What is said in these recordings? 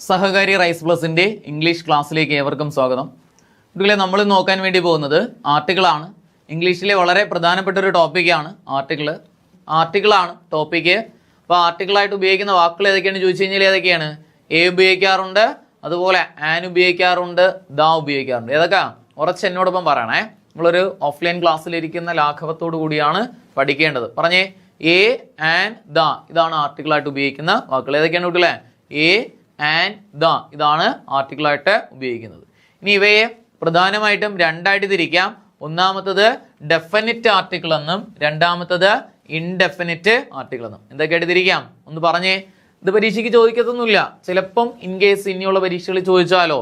സഹകാരി rice പ്ലസിന്റെ English ക്ലാസ്സിലേക്ക് ഏവർക്കും സ്വാഗതം. കുട്ടികളെ, നമ്മൾ നോക്കാൻ വേണ്ടി പോകുന്നത് ആർട്ടിക്കിളാണ്. ഇംഗ്ലീഷിലെ വളരെ പ്രധാനപ്പെട്ട ഒരു ടോപ്പിക്കാണ് ആർട്ടിക്കിളാണ് ടോപ്പിക്ക്. അപ്പോൾ ആർട്ടിക്കിളായിട്ട് ഉപയോഗിക്കുന്ന വാക്കുകൾ ഏതൊക്കെയാണ് ചോദിച്ചു കഴിഞ്ഞാൽ ഏതൊക്കെയാണ്? എ ഉപയോഗിക്കാറുണ്ട്, അതുപോലെ ആൻ ഉപയോഗിക്കാറുണ്ട്, ദ ഉപയോഗിക്കാറുണ്ട്. ഏതൊക്കെ കുറച്ച് എന്നോടൊപ്പം പറയണേ. നമ്മളൊരു ഓഫ്ലൈൻ ക്ലാസ്സിലിരിക്കുന്ന ലാഘവത്തോടു കൂടിയാണ് പഠിക്കേണ്ടത്. പറഞ്ഞേ, എ, ആൻ, ദ ഇതാണ് ആർട്ടിക്കിളായിട്ട് ഉപയോഗിക്കുന്ന വാക്കുകൾ. ഏതൊക്കെയാണ് കുട്ടികളെ? എ, ആൻഡ്, ദ ഇതാണ് ആർട്ടിക്കിളായിട്ട് ഉപയോഗിക്കുന്നത്. ഇനി ഇവയെ പ്രധാനമായിട്ടും രണ്ടായിട്ട് തിരിക്കാം. ഒന്നാമത്തത് ഡെഫിനിറ്റ് ആർട്ടിക്കിൾ എന്നും രണ്ടാമത്തത് ഇൻഡെഫിനിറ്റ് ആർട്ടിക്കിൾ എന്നും. എന്തൊക്കെയായിട്ട് തിരിക്കാം? ഒന്ന് പറഞ്ഞേ. ഇത് പരീക്ഷയ്ക്ക് ചോദിക്കത്തൊന്നുമില്ല. ചിലപ്പം ഇൻ കേസ് ഇനിയുള്ള പരീക്ഷകളിൽ ചോദിച്ചാലോ,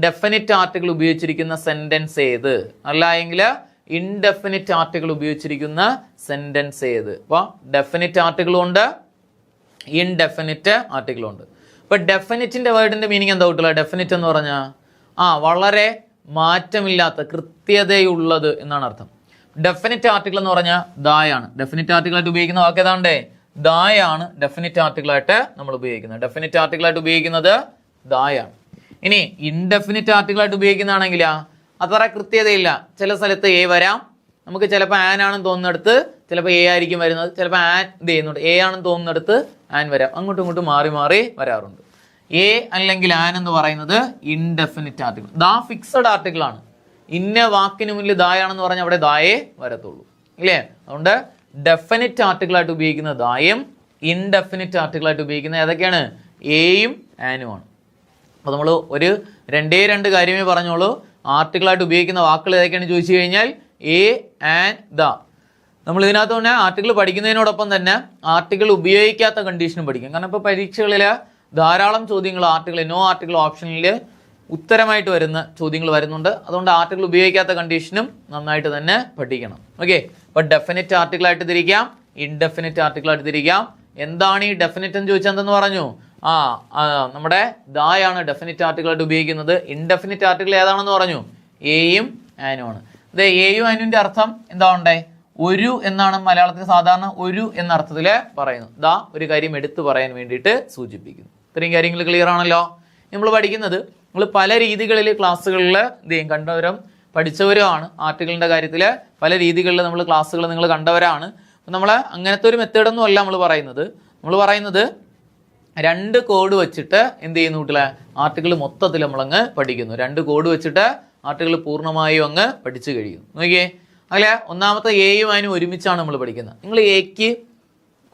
ഡെഫിനിറ്റ് ആർട്ടിക്കിൾ ഉപയോഗിച്ചിരിക്കുന്ന സെന്റൻസ് ഏത്, അല്ല എങ്കിൽ ഇൻഡെഫിനിറ്റ് ആർട്ടിക്കിൾ ഉപയോഗിച്ചിരിക്കുന്ന സെന്റൻസ് ഏത്. അപ്പോൾ ഡെഫിനിറ്റ് ആർട്ടിക്കിളും ഉണ്ട്, ഇൻഡെഫിനിറ്റ് ആർട്ടിക്കിളും ഉണ്ട്. ഇപ്പൊ ഡെഫിനിറ്റിന്റെ വേർഡിന്റെ മീനിങ് എന്താ കിട്ടുക? ഡെഫിനിറ്റ് എന്ന് പറഞ്ഞാൽ വളരെ മാറ്റമില്ലാത്ത, കൃത്യതയുള്ളത് എന്നാണ് അർത്ഥം. ഡെഫിനിറ്റ് ആർട്ടിക്കിൾ എന്ന് പറഞ്ഞാൽ ദായാണ്. ഡെഫിനിറ്റ് ആർട്ടിക്കിളായിട്ട് ഉപയോഗിക്കുന്ന വാക്ക് ഏതാണ്ടേ? ദായാണ് ഡെഫിനിറ്റ് ആർട്ടിക്കിളായിട്ട് നമ്മൾ ഉപയോഗിക്കുന്നത്. ഡെഫിനിറ്റ് ആർട്ടിക്കിളായിട്ട് ഉപയോഗിക്കുന്നത് ദായാണ്. ഇനി ഇൻഡെഫിനിറ്റ് ആർട്ടിക്കിളായിട്ട് ഉപയോഗിക്കുന്നതാണെങ്കിൽ അത്ര കൃത്യതയില്ല. ചില സ്ഥലത്ത് എ വരാം, നമുക്ക് ചിലപ്പോൾ ആൻ ആണെന്ന് തോന്നുന്നിടത്ത് ചിലപ്പോൾ എ ആയിരിക്കും വരുന്നത്, ചിലപ്പോൾ ആൻ ഇത് ചെയ്യുന്നുണ്ട്, എ ആണെന്ന് തോന്നുന്നിടത്ത് ആൻ വരാം. അങ്ങോട്ടും ഇങ്ങോട്ടും മാറി മാറി വരാറുണ്ട്. എ അല്ലെങ്കിൽ ആൻ എന്ന് പറയുന്നത് ഇൻഡെഫിനിറ്റ് ആർട്ടിക്കിൾ. ദാ ഫിക്സഡ് ആർട്ടിക്കിൾ ആണ്. ഇന്ന വാക്കിന് മുന്നിൽ ദായാണെന്ന് പറഞ്ഞാൽ അവിടെ ദായേ വരത്തുള്ളൂ, ഇല്ലേ? അതുകൊണ്ട് ഡെഫിനിറ്റ് ആർട്ടിക്കിളായിട്ട് ഉപയോഗിക്കുന്ന ദായും ഇൻഡെഫിനിറ്റ് ആർട്ടിക്കിളായിട്ട് ഉപയോഗിക്കുന്ന ഏതൊക്കെയാണ്? എയും ആനുമാണ്. അപ്പോൾ നമ്മൾ ഒരു രണ്ട് കാര്യമേ പറഞ്ഞോളൂ. ആർട്ടിക്കിളായിട്ട് ഉപയോഗിക്കുന്ന വാക്കുകൾ ഏതൊക്കെയാണ് ചോദിച്ചു കഴിഞ്ഞാൽ എ, ആൻ, ദ. നമ്മൾ ഇതിനകത്ത് തന്നെ ആർട്ടിക്കിൾ പഠിക്കുന്നതിനോടൊപ്പം തന്നെ ആർട്ടിക്കിൾ ഉപയോഗിക്കാത്ത കണ്ടീഷനും പഠിക്കും. കാരണം ഇപ്പോൾ പരീക്ഷകളിൽ ധാരാളം ചോദ്യങ്ങൾ നോ ആർട്ടിക്കിൾ ഓപ്ഷനിൽ ഉത്തരമായിട്ട് വരുന്ന ചോദ്യങ്ങൾ വരുന്നുണ്ട്. അതുകൊണ്ട് ആർട്ടിക്കിൾ ഉപയോഗിക്കാത്ത കണ്ടീഷനും നന്നായിട്ട് തന്നെ പഠിക്കണം. ഓക്കെ, അപ്പോൾ ഡെഫിനിറ്റ് ആർട്ടിക്കിളായിട്ട് തിരിക്കാം, ഇൻഡെഫിനിറ്റ് ആർട്ടിക്കിളായിട്ട് തിരിക്കാം. എന്താണ് ഈ ഡെഫിനിറ്റ് എന്ന് ചോദിച്ചാൽ എന്തെന്ന് പറഞ്ഞു? നമ്മുടെ ദായാണ് ഡെഫിനിറ്റ് ആർട്ടിക്കിളായിട്ട് ഉപയോഗിക്കുന്നത്. ഇൻഡെഫിനിറ്റ് ആർട്ടിക്കിൾ ഏതാണെന്ന് പറഞ്ഞു? എയും ആനുമാണ്. ഇത് എയും ആനുവിന്റെ അർത്ഥം എന്താ ഉണ്ടേ? ഒരു എന്നാണ് മലയാളത്തിൽ സാധാരണ ഒരു എന്ന അർത്ഥത്തിൽ പറയുന്നത്. ദാ ഒരു കാര്യം എടുത്തു പറയാൻ വേണ്ടിയിട്ട് സൂചിപ്പിക്കുന്നു. ഇത്രയും കാര്യങ്ങൾ ക്ലിയർ ആണല്ലോ. നമ്മൾ പഠിക്കുന്നത് നമ്മൾ പല രീതികളിൽ ക്ലാസ്സുകളിൽ കണ്ടവരും പഠിച്ചവരുമാണ്. ആർട്ടിക്കിളിന്റെ കാര്യത്തിൽ പല രീതികളിൽ നമ്മൾ ക്ലാസ്സുകൾ നിങ്ങൾ കണ്ടവരാണ്. അപ്പം നമ്മൾ അങ്ങനത്തെ ഒരു മെത്തേഡൊന്നും അല്ല നമ്മൾ പറയുന്നത് രണ്ട് കോഡ് വെച്ചിട്ട് എന്ത് ചെയ്യുന്നു കുട്ടികളെ? ആർട്ടിക്കിൾ മൊത്തത്തിൽ നമ്മളങ്ങ് പഠിക്കുന്നു. രണ്ട് കോഡ് വെച്ചിട്ട് ആർട്ടിക്കിൾ പൂർണ്ണമായും അങ്ങ് പഠിച്ചു കഴിയുന്നു. നോക്കിയേ, അല്ലെ? ഒന്നാമത്തെ എയും ആനും ഒരുമിച്ചാണ് നമ്മൾ പഠിക്കുന്നത്. നിങ്ങൾ എക്ക്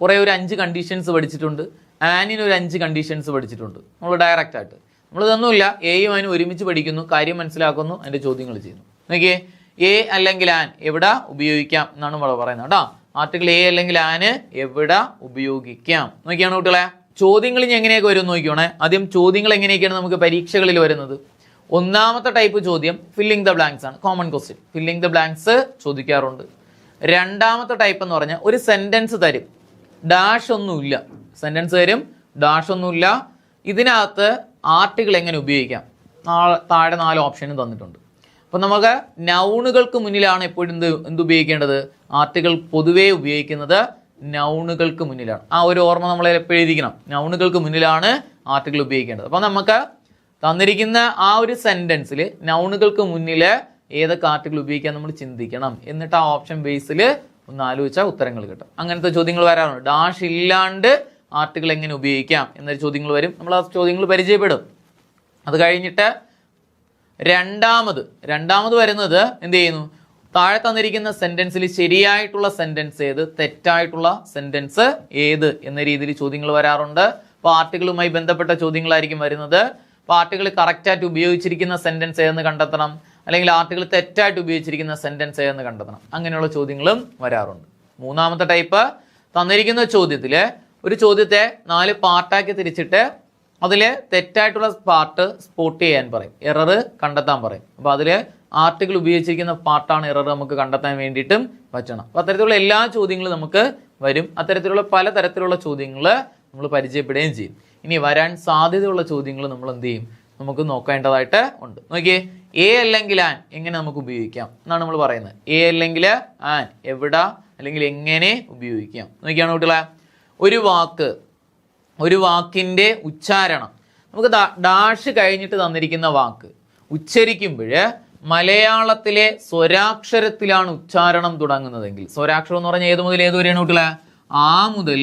കുറേ ഒരു 5 കണ്ടീഷൻസ് പഠിച്ചിട്ടുണ്ട്, ആനിന് ഒരു 5 കണ്ടീഷൻസ് പഠിച്ചിട്ടുണ്ട്. നമ്മൾ ഡയറക്റ്റ് ആയിട്ട് നമ്മളിതൊന്നുമില്ല, എയും ആനും ഒരുമിച്ച് പഠിക്കുന്നു, കാര്യം മനസ്സിലാക്കുന്നു, അതിൻ്റെ ചോദ്യങ്ങൾ ചെയ്യുന്നു. നോക്കിയേ, എ അല്ലെങ്കിൽ ആൻ എവിടെ ഉപയോഗിക്കാം എന്നാണ് നമ്മൾ പറയുന്നത് കേട്ടോ. ആർട്ടിക്കിൾ എ അല്ലെങ്കിൽ ആന് എവിടെ ഉപയോഗിക്കാം നോക്കിയാണ് കുട്ടികളെ. ചോദ്യങ്ങൾ ഇനി എങ്ങനെയൊക്കെ വരും നോക്കിയോണേ. ആദ്യം ചോദ്യങ്ങൾ എങ്ങനെയൊക്കെയാണ് നമുക്ക് പരീക്ഷകളിൽ വരുന്നത്? ഒന്നാമത്തെ ടൈപ്പ് ചോദ്യം ഫില്ലിംഗ് ദ ബ്ലാങ്ക്സ് ആണ്, common question. Filling the blanks ചോദിക്കാറുണ്ട്. രണ്ടാമത്തെ ടൈപ്പ് എന്ന് പറഞ്ഞാൽ ഒരു സെന്റൻസ് തരും, ഡാഷ് ഒന്നുമില്ല. സെന്റൻസ് തരും, ഡാഷ് ഒന്നുമില്ല. ഇതിനകത്ത് ആർട്ടിക്കിൾ എങ്ങനെ ഉപയോഗിക്കാം? താഴെ 4 ഓപ്ഷനും തന്നിട്ടുണ്ട്. അപ്പം നമുക്ക് നൗണുകൾക്ക് മുന്നിലാണ് എപ്പോഴും എന്ത് ഉപയോഗിക്കേണ്ടത്? ആർട്ടിക്കിൾ പൊതുവേ ഉപയോഗിക്കുന്നത് നൗണുകൾക്ക് മുന്നിലാണ്. ആ ഒരു ഓർമ്മ നമ്മൾ എപ്പോഴും എഴുതിക്കണം. നൗണുകൾക്ക് മുന്നിലാണ് ആർട്ടിക്കിൾ ഉപയോഗിക്കേണ്ടത്. അപ്പം നമുക്ക് തന്നിരിക്കുന്ന ആ ഒരു സെന്റൻസിൽ നൗണുകൾക്ക് മുന്നിൽ ഏതൊക്കെ ആർട്ടിക്കിൾ ഉപയോഗിക്കാൻ നമ്മൾ ചിന്തിക്കണം. എന്നിട്ട് ആ ഓപ്ഷൻ ബേസിൽ ഒന്ന് ആലോചിച്ചാൽ ഉത്തരങ്ങൾ കിട്ടും. അങ്ങനത്തെ ചോദ്യങ്ങൾ വരാറുണ്ട്. ഡാഷ് ഇല്ലാണ്ട് ആർട്ടിക്കിൾ എങ്ങനെ ഉപയോഗിക്കാം എന്നൊരു ചോദ്യങ്ങൾ വരും. നമ്മൾ ആ ചോദ്യങ്ങൾ പരിചയപ്പെടും. അത് കഴിഞ്ഞിട്ട് രണ്ടാമത് വരുന്നത് എന്ത് ചെയ്യുന്നു? താഴെ തന്നിരിക്കുന്ന സെന്റൻസിൽ ശരിയായിട്ടുള്ള സെന്റൻസ് ഏത്, തെറ്റായിട്ടുള്ള സെന്റൻസ് ഏത് എന്ന രീതിയിൽ ചോദ്യങ്ങൾ വരാറുണ്ട്. അപ്പോൾ ആർട്ടിക്കിളുമായി ബന്ധപ്പെട്ട ചോദ്യങ്ങളായിരിക്കും വരുന്നത്. അപ്പോൾ ആർട്ടിക്കിൾ കറക്റ്റായിട്ട് ഉപയോഗിച്ചിരിക്കുന്ന സെന്റൻസ് ഏതെന്ന് കണ്ടെത്തണം, അല്ലെങ്കിൽ ആർട്ടിക്കിൾ തെറ്റായിട്ട് ഉപയോഗിച്ചിരിക്കുന്ന സെന്റൻസ് ഏതെന്ന് കണ്ടെത്തണം. അങ്ങനെയുള്ള ചോദ്യങ്ങളും വരാറുണ്ട്. മൂന്നാമത്തെ ടൈപ്പ്, തന്നിരിക്കുന്ന ചോദ്യത്തിൽ ഒരു ചോദ്യത്തെ 4 പാർട്ടാക്കി തിരിച്ചിട്ട് അതിൽ തെറ്റായിട്ടുള്ള പാർട്ട് സ്പോട്ട് ചെയ്യാൻ പറയും, എറർ കണ്ടെത്താൻ പറയും. അപ്പോൾ അതിൽ ആർട്ടിക്കിൾ ഉപയോഗിച്ചിരിക്കുന്ന പാർട്ടാണ് എറർ നമുക്ക് കണ്ടെത്താൻ വേണ്ടിയിട്ടും പറ്റണം. അപ്പോൾ അത്തരത്തിലുള്ള എല്ലാ ചോദ്യങ്ങളും നമുക്ക് വരും. അത്തരത്തിലുള്ള പലതരത്തിലുള്ള ചോദ്യങ്ങൾ നമ്മൾ പരിചയപ്പെടുകയും ചെയ്യും. ഇനി വരാൻ സാധ്യതയുള്ള ചോദ്യങ്ങൾ നമ്മൾ എന്ത് ചെയ്യും? നമുക്ക് നോക്കേണ്ടതായിട്ട് ഉണ്ട്. നോക്കിയേ, എ അല്ലെങ്കിൽ ആൻ എങ്ങനെ നമുക്ക് ഉപയോഗിക്കാം എന്നാണ് നമ്മൾ പറയുന്നത്. എ അല്ലെങ്കിൽ ആൻ എവിടെ അല്ലെങ്കിൽ എങ്ങനെ ഉപയോഗിക്കാം നോക്കിയാണ് കുട്ടികളെ. ഒരു വാക്കിൻ്റെ ഉച്ചാരണം നമുക്ക് ഡാഷ് കഴിഞ്ഞിട്ട് തന്നിരിക്കുന്ന വാക്ക് ഉച്ചരിക്കുമ്പോൾ മലയാളത്തിലെ സ്വരാക്ഷരത്തിലാണ് ഉച്ചാരണം തുടങ്ങുന്നതെങ്കിൽ, സ്വരാക്ഷരം എന്ന് പറഞ്ഞാൽ ഏത് മുതൽ ഏത് വരെയാണ് കുട്ടികളെ? ആ മുതൽ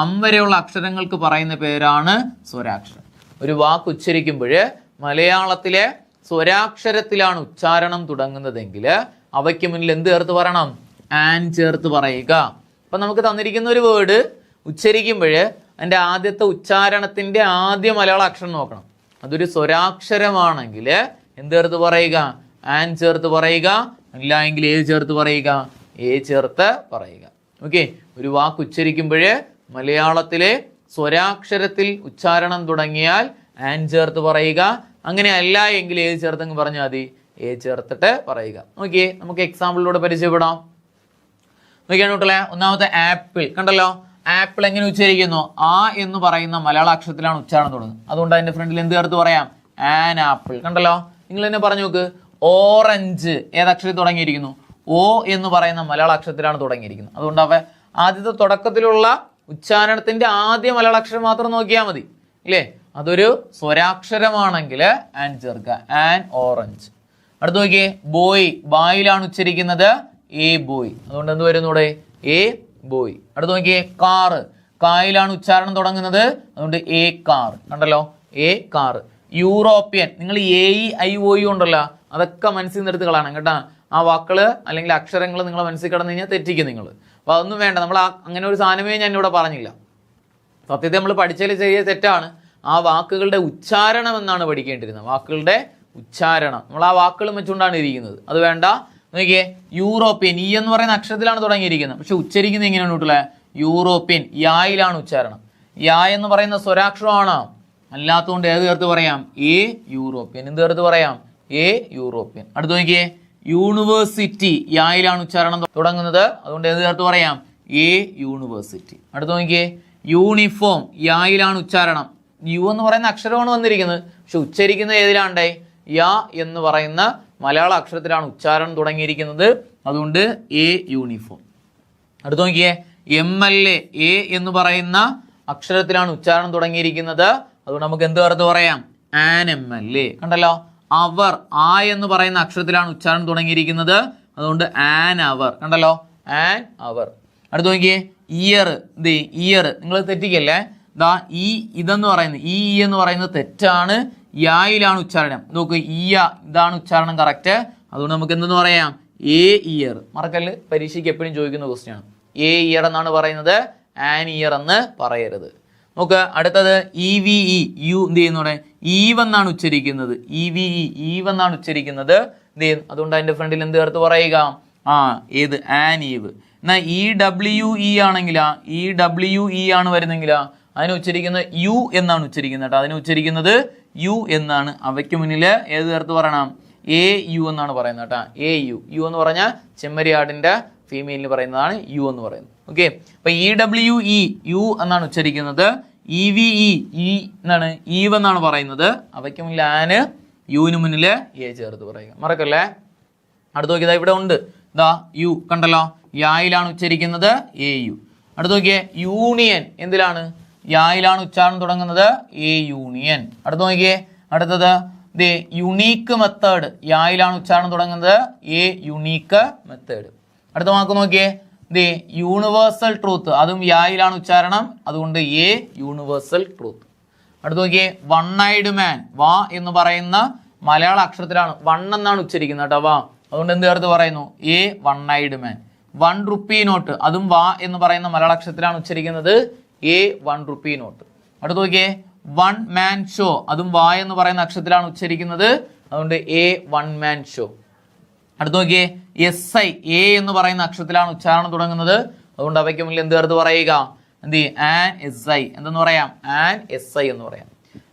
അം വരെയുള്ള അക്ഷരങ്ങൾക്ക് പറയുന്ന പേരാണ് സ്വരാക്ഷരം. ഒരു വാക്ക് ഉച്ചരിക്കുമ്പോൾ മലയാളത്തിലെ സ്വരാക്ഷരത്തിലാണ് ഉച്ചാരണം തുടങ്ങുന്നതെങ്കിൽ അവയ്ക്ക് മുന്നിൽ എന്ത് ചേർത്ത് പറയണം? ആൻ ചേർത്ത് പറയുക. അപ്പം നമുക്ക് തന്നിരിക്കുന്ന ഒരു വേർഡ് ഉച്ചരിക്കുമ്പോൾ അതിൻ്റെ ആദ്യത്തെ ഉച്ചാരണത്തിൻ്റെ ആദ്യ മലയാള അക്ഷരം നോക്കണം. അതൊരു സ്വരാക്ഷരമാണെങ്കിൽ എന്ത് ചേർത്ത് പറയുക? ആൻ ചേർത്ത് പറയുക. അല്ല എങ്കിൽ ഏത് ചേർത്ത് പറയുക? എ ചേർത്ത് പറയുക. ഓക്കെ, ഒരു വാക്ക് ഉച്ചരിക്കുമ്പോൾ മലയാളത്തിലെ സ്വരാക്ഷരത്തിൽ ഉച്ചാരണം തുടങ്ങിയാൽ ആൻ ചേർത്ത് പറയുക. അങ്ങനെ അല്ല എങ്കിൽ ഏത് ചേർത്തെങ്കിൽ പറഞ്ഞാൽ മതി? എ ചേർത്തിട്ട് പറയുക. ഓക്കെ, നമുക്ക് എക്സാമ്പിളിലൂടെ പരിചയപ്പെടാം. നോക്കിയാണ് കുട്ടികളെ, ഒന്നാമത്തെ ആപ്പിൾ കണ്ടല്ലോ. ആപ്പിൾ എങ്ങനെ ഉച്ചരിക്കുന്നു? ആ എന്ന് പറയുന്ന മലയാള അക്ഷരത്തിലാണ് ഉച്ചാരണം തുടങ്ങുന്നത്. അതുകൊണ്ട് അതിന്റെ ഫ്രണ്ടിൽ എന്ത് ചേർത്ത് പറയാം? An apple. കണ്ടല്ലോ, നിങ്ങൾ തന്നെ പറഞ്ഞു നോക്ക്. ഓറഞ്ച് ഏതക്ഷരത്തിൽ തുടങ്ങിയിരിക്കുന്നു? ഓ എന്ന് പറയുന്ന മലയാള അക്ഷരത്തിലാണ് തുടങ്ങിയിരിക്കുന്നത്. അതുകൊണ്ട് അവ ആദ്യത്തെ തുടക്കത്തിലുള്ള ഉച്ചാരണത്തിന്റെ ആദ്യ മലയാള അക്ഷരം മാത്രം നോക്കിയാൽ മതി, ഇല്ലേ? അതൊരു സ്വരാക്ഷരമാണെങ്കിൽ ആൻ ചേർക്കുക. An orange. അടുത്ത് നോക്കിയേ, ബോയ്. ബായിലാണ് ഉച്ചരിക്കുന്നത്. A boy. അതുകൊണ്ട് എന്ത് വരുന്നു ഇവിടെ? A boy. അടുത്ത് നോക്കിയേ, കാറ്. കായിലാണ് ഉച്ചാരണം തുടങ്ങുന്നത്. അതുകൊണ്ട് എ കാർ. കണ്ടല്ലോ, എ കാർ. യൂറോപ്യൻ. നിങ്ങൾ A E I O U ഉണ്ടല്ലോ, അതൊക്കെ മനസ്സിൽ നിന്ന് എടുത്ത് കളയണം കേട്ടോ. ആ വാക്കുകൾ അല്ലെങ്കിൽ അക്ഷരങ്ങൾ നിങ്ങളെ മനസ്സിൽ കിടന്നു കഴിഞ്ഞാൽ തെറ്റിക്കും നിങ്ങൾ. അപ്പോൾ അതൊന്നും വേണ്ട. നമ്മൾ അങ്ങനെ ഒരു സാധനമേ ഞാൻ ഇവിടെ പറഞ്ഞില്ല. സത്യത്തെ നമ്മൾ പഠിച്ചതിൽ ചെറിയ തെറ്റാണ്. ആ വാക്കുകളുടെ ഉച്ചാരണം എന്നാണ് പഠിക്കേണ്ടിരുന്നത്. വാക്കുകളുടെ ഉച്ചാരണം. നമ്മൾ ആ വാക്കുകൾ വെച്ചുകൊണ്ടാണ് ഇരിക്കുന്നത്. അത് വേണ്ട. നോക്കിയേ, യൂറോപ്യൻ. ഇ എന്ന് പറയുന്ന അക്ഷരത്തിലാണ് തുടങ്ങിയിരിക്കുന്നത്. പക്ഷെ ഉച്ചരിക്കുന്നത് എങ്ങനെയാണ് കുട്ടികളെ? യൂറോപ്യൻ. യായിലാണ് ഉച്ചാരണം. യാ എന്ന് പറയുന്ന സ്വരാക്ഷരമാണോ? അല്ലാത്തതുകൊണ്ട് ഏത് ചേർത്ത് പറയാം? A European. എന്ത് ചേർത്ത് പറയാം? A European. അടുത്ത് നോക്കിയേ, യൂണിവേഴ്സിറ്റി. യായിലാണ് ഉച്ചാരണം തുടങ്ങുന്നത്. അതുകൊണ്ട് ഏത് ചേർത്ത് പറയാം? A university. അടുത്ത് നോക്കിയേ, യൂണിഫോം. യായിലാണ് ഉച്ചാരണം. യു എന്ന് പറയുന്ന അക്ഷരമാണ് വന്നിരിക്കുന്നത്. പക്ഷെ ഉച്ചരിക്കുന്നത് ഏതിലാണ്ടേ? യാ എന്ന് പറയുന്ന മലയാള അക്ഷരത്തിലാണ് ഉച്ചാരണം തുടങ്ങിയിരിക്കുന്നത്. അതുകൊണ്ട് എ യൂണിഫോം. അടുത്ത് നോക്കിയേ, എം എൽ എ. എ എന്ന് പറയുന്ന അക്ഷരത്തിലാണ് ഉച്ചാരണം തുടങ്ങിയിരിക്കുന്നത്. അതുകൊണ്ട് നമുക്ക് എന്ത് ചേർത്ത് പറയാം? An M L A. കണ്ടല്ലോ, അവർ. ആ എന്ന് പറയുന്ന അക്ഷരത്തിലാണ് ഉച്ചാരണം തുടങ്ങിയിരിക്കുന്നത്. അതുകൊണ്ട് ആൻ അവർ. കണ്ടല്ലോ, ആൻ അവർ. അടുത്ത് നോക്കിയേ, ഇയർ. ഇയർ. നിങ്ങൾ തെറ്റിക്കല്ലേ. ഇതെന്ന് പറയുന്നത് ഈ എന്ന് പറയുന്നത് തെറ്റാണ്. യായിലാണ് ഉച്ചാരണം. നോക്ക്, ഇതാണ് ഉച്ചാരണം കറക്റ്റ്. അതുകൊണ്ട് നമുക്ക് എന്തെന്ന് പറയാം? A year. മറക്കല്ല്, പരീക്ഷയ്ക്ക് എപ്പോഴും ചോദിക്കുന്ന ക്വസ്റ്റ്യൻ ആണ്. എ ഇയർ എന്നാണ് പറയുന്നത്, ആൻ ഇയർ എന്ന് പറയരുത്. നോക്ക്, അടുത്തത് ഇ വി ഇ. യു എന്ത് ചെയ്യുന്നൂടെ? ഈവ് എന്നാണ് ഉച്ചരിക്കുന്നത്. E V E. ഈവ് എന്നാണ് ഉച്ചരിക്കുന്നത്. എന്ത് ചെയ്യുന്നു? അതുകൊണ്ട് അതിന്റെ ഫ്രണ്ടിൽ എന്ത് ചേർത്ത് പറയുക? ഏത്? An eve. എന്നാൽ ഇ ഡബ്ല്യു ഇ ആണെങ്കിലാ, ഇ ഡബ്ല്യു ഇ ആണ് വരുന്നെങ്കിലാ, അതിനെ ഉച്ചരിക്കുന്നത് യു എന്നാണ് ഉച്ചരിക്കുന്നത് കേട്ടോ. അതിനെ ഉച്ചരിക്കുന്നത് യു എന്നാണ്. അവയ്ക്ക് മുന്നിൽ ഏത് ചേർത്ത് പറയണം? എ യു എന്നാണ് പറയുന്നത് കേട്ടോ. A U. യു എന്ന് പറഞ്ഞാൽ ചെമ്മരിയാടിന്റെ ഫീമെയിലിന് പറയുന്നതാണ് യു എന്ന് പറയുന്നത്. ഓക്കെ, അപ്പൊ ഇ ഡബ്ല്യു ഇ. യു എന്നാണ് ഉച്ചരിക്കുന്നത്. E V E. ഇ എന്നാണ് ഈവ് എന്നാണ് പറയുന്നത്. അവയ്ക്ക് മുന്നിൽ ആന്, യുവിന് മുന്നിൽ എ ചേർത്ത് പറയുക. മറക്കല്ലേ. അടുത്ത് നോക്കിയതാ ഇവിടെ ഉണ്ട്. യു. കണ്ടല്ലോ, യായിലാണ് ഉച്ചരിക്കുന്നത്. A U. അടുത്ത് നോക്കിയേ, യൂണിയൻ. എന്തിലാണ്? യായിലാണ് ഉച്ചാരണം തുടങ്ങുന്നത്. A union. അടുത്ത് നോക്കിയേ, അടുത്തത് യുണീക്ക് മെത്തേഡ്. യായിലാണ് ഉച്ചാരണം തുടങ്ങുന്നത്. A unique method. അടുത്ത വാക്ക് നോക്കിയേ, യൂണിവേഴ്സൽ ട്രൂത്ത്. അതും യായിലാണ് ഉച്ചാരണം. അതുകൊണ്ട് എ യൂണിവേഴ്സൽ ട്രൂത്ത്. അടുത്ത് നോക്കിയേ, വൺ ഐഡ് മാൻ. വാ എന്ന് പറയുന്ന മലയാള അക്ഷരത്തിലാണ് വൺ എന്നാണ് ഉച്ചരിക്കുന്നത് കേട്ടോ. വാ. അതുകൊണ്ട് എന്ത് ചേർത്ത് പറയുന്നു? A one eyed man. 1 rupee note. അതും വാ എന്ന് പറയുന്ന മലയാള അക്ഷരത്തിലാണ് ഉച്ചരിക്കുന്നത്. A 1 rupee note. അടുത്ത് നോക്കിയേ, വൺ മാൻ ഷോ. അതും വാ എന്ന് പറയുന്ന അക്ഷരത്തിലാണ് ഉച്ചരിക്കുന്നത്. അതുകൊണ്ട് എ വൺ മാൻ ഷോ. അടുത്ത് നോക്കിയേ, എസ് ഐ. എ എന്ന് പറയുന്ന അക്ഷരത്തിലാണ് ഉച്ചാരണം തുടങ്ങുന്നത്. അതുകൊണ്ട് അവയ്ക്ക് മുന്നിൽ എന്ത് ചേർത്ത് പറയുക? എന്ത്? An S I. എന്തെന്ന് പറയാം? ആൻ എസ് ഐ എന്ന് പറയാം.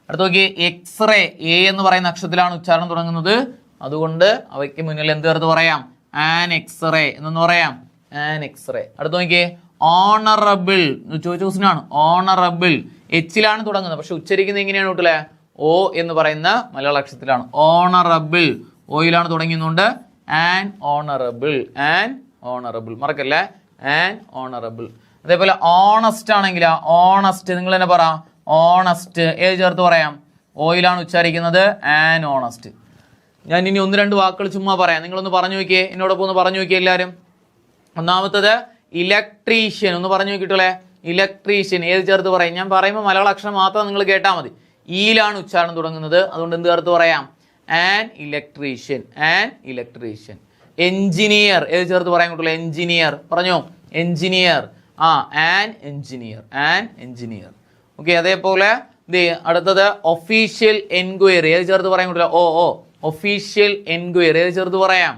അടുത്ത് നോക്കിയേ, എക്സ്റേ. എ എന്ന് പറയുന്ന അക്ഷരത്തിലാണ് ഉച്ചാരണം തുടങ്ങുന്നത്. അതുകൊണ്ട് അവയ്ക്ക് മുന്നിൽ എന്ത് ചേർത്ത് പറയാം? ആൻ എക്സ്റേ എന്നെന്ന് പറയാം. An X ray. അടുത്ത് നോക്കിയേ, ഓണറബിൾ. ചോദിച്ച ക്വസ്റ്റ്യനാണ്. ഓണറബിൾ. എച്ചിലാണ് തുടങ്ങുന്നത്. പക്ഷെ ഉച്ചരിക്കുന്നത് എങ്ങനെയാണ് കുട്ടികളെ? ഓ എന്ന് പറയുന്ന മലയാള അക്ഷരത്തിലാണ്. ഓണറബിൾ. ഓയിലാണ് തുടങ്ങുന്നുണ്ട്. An honourable. An honourable. മറക്കല്ലേ, ആൻ ഓണറബിൾ. അതേപോലെ ഓണസ്റ്റ് ആണെങ്കിൽ ഓണസ്റ്റ്. നിങ്ങൾ തന്നെ പറ. ഓണസ്റ്റ്. ഏത് ചേർത്ത് പറയാം? ഓയിലാണ് ഉച്ചാരിക്കുന്നത് ആൻ ഓണസ്റ്റ്. ഞാൻ ഇനി ഒന്ന് രണ്ട് വാക്കുകൾ ചുമ്മാ പറയാം, നിങ്ങളൊന്ന് പറഞ്ഞു നോക്കിയേ, എന്നോടൊപ്പം ഒന്ന് പറഞ്ഞു നോക്കിയേ എല്ലാവരും. ഒന്നാമത്തത് ഇലക്ട്രീഷ്യൻ, ഒന്ന് പറഞ്ഞു നോക്കിയിട്ടോളെ. ഇലക്ട്രീഷ്യൻ ഏത് ചേർത്ത് പറയും? ഞാൻ പറയുമ്പോൾ മലയാള അക്ഷരം മാത്രം നിങ്ങൾ കേട്ടാൽ മതി. ഈലാണ് ഉച്ചാരണം തുടങ്ങുന്നത്, അതുകൊണ്ട് എന്ത് ചേർത്ത് പറയാം? An electrician, an electrician. Engineer ഏത് ചേർത്ത് പറയാൻ കിട്ടുള്ളൂ? എഞ്ചിനീയർ, പറഞ്ഞോ engineer. An engineer, an engineer. Okay, അതേപോലെ അടുത്തത് ഒഫീഷ്യൽ എൻക്വയറി ഏത് ചേർത്ത് പറയാൻ കിട്ടില്ല? ഒഫീഷ്യൽ എൻക്വയറി ഏത് ചേർത്ത് പറയാം?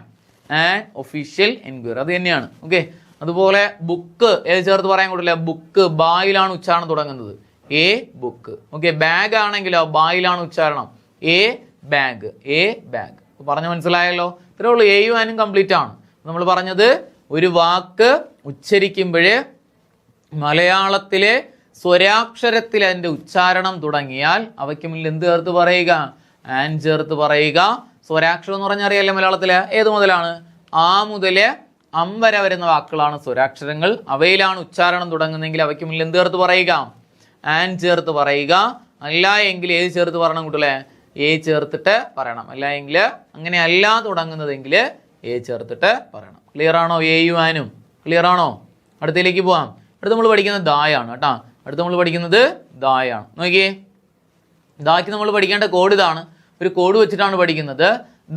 ആൻ ഒഫീഷ്യൽ എൻക്വയറി, അത് തന്നെയാണ്. ഓക്കെ, അതുപോലെ ബുക്ക് ഏത് ചേർത്ത് പറയാൻ കിട്ടില്ല? ബുക്ക് ബായിലാണ് ഉച്ചാരണം തുടങ്ങുന്നത്, എ ബുക്ക്. ഓക്കെ, ബാഗ് ആണെങ്കിലോ ബായിലാണ് ഉച്ചാരണം, എ ബാഗ്, എ ബാഗ്. പറഞ്ഞു മനസ്സിലായല്ലോ? ഇത്രേ ഉള്ളൂ, എയും ആനും കംപ്ലീറ്റ് ആണ്. നമ്മൾ പറഞ്ഞത് ഒരു വാക്ക് ഉച്ചരിക്കുമ്പോൾ മലയാളത്തിലെ സ്വരാക്ഷരത്തിൽ അതിൻ്റെ ഉച്ചാരണം തുടങ്ങിയാൽ അവയ്ക്ക് മുന്നിൽ എന്ത് ചേർത്ത് പറയുക? ആൻ ചേർത്ത് പറയുക. സ്വരാക്ഷരം എന്ന് പറഞ്ഞാൽ അറിയാലോ മലയാളത്തില് ഏത് മുതലാണ്? ആ മുതല് അം വരെ വരുന്ന വാക്കുകളാണ് സ്വരാക്ഷരങ്ങൾ. അവയിലാണ് ഉച്ചാരണം തുടങ്ങുന്നതെങ്കിൽ അവയ്ക്ക് മുന്നിൽ എന്ത് ചേർത്ത് പറയുക? ആൻ ചേർത്ത് പറയുക. അല്ല എങ്കിൽ ഏത് ചേർത്ത് പറയണം കൂട്ടല്ലേ? എ ചേർത്തിട്ട് പറയണം. അല്ല എങ്കിൽ അങ്ങനെ അല്ല തുടങ്ങുന്നതെങ്കിൽ എ ചേർത്തിട്ട് പറയണം. ക്ലിയർ ആണോ? എയും ആനും ക്ലിയർ ആണോ? അടുത്തതിലേക്ക് പോവാം. അടുത്ത് നമ്മൾ പഠിക്കുന്നത് ദായാണ് കേട്ടോ. അടുത്ത് നമ്മൾ പഠിക്കുന്നത് ദായാണ്. നോക്കിയേ, ദാക്ക് നമ്മൾ പഠിക്കേണ്ട കോഡ് ഇതാണ്. ഒരു കോഡ് വെച്ചിട്ടാണ് പഠിക്കുന്നത്.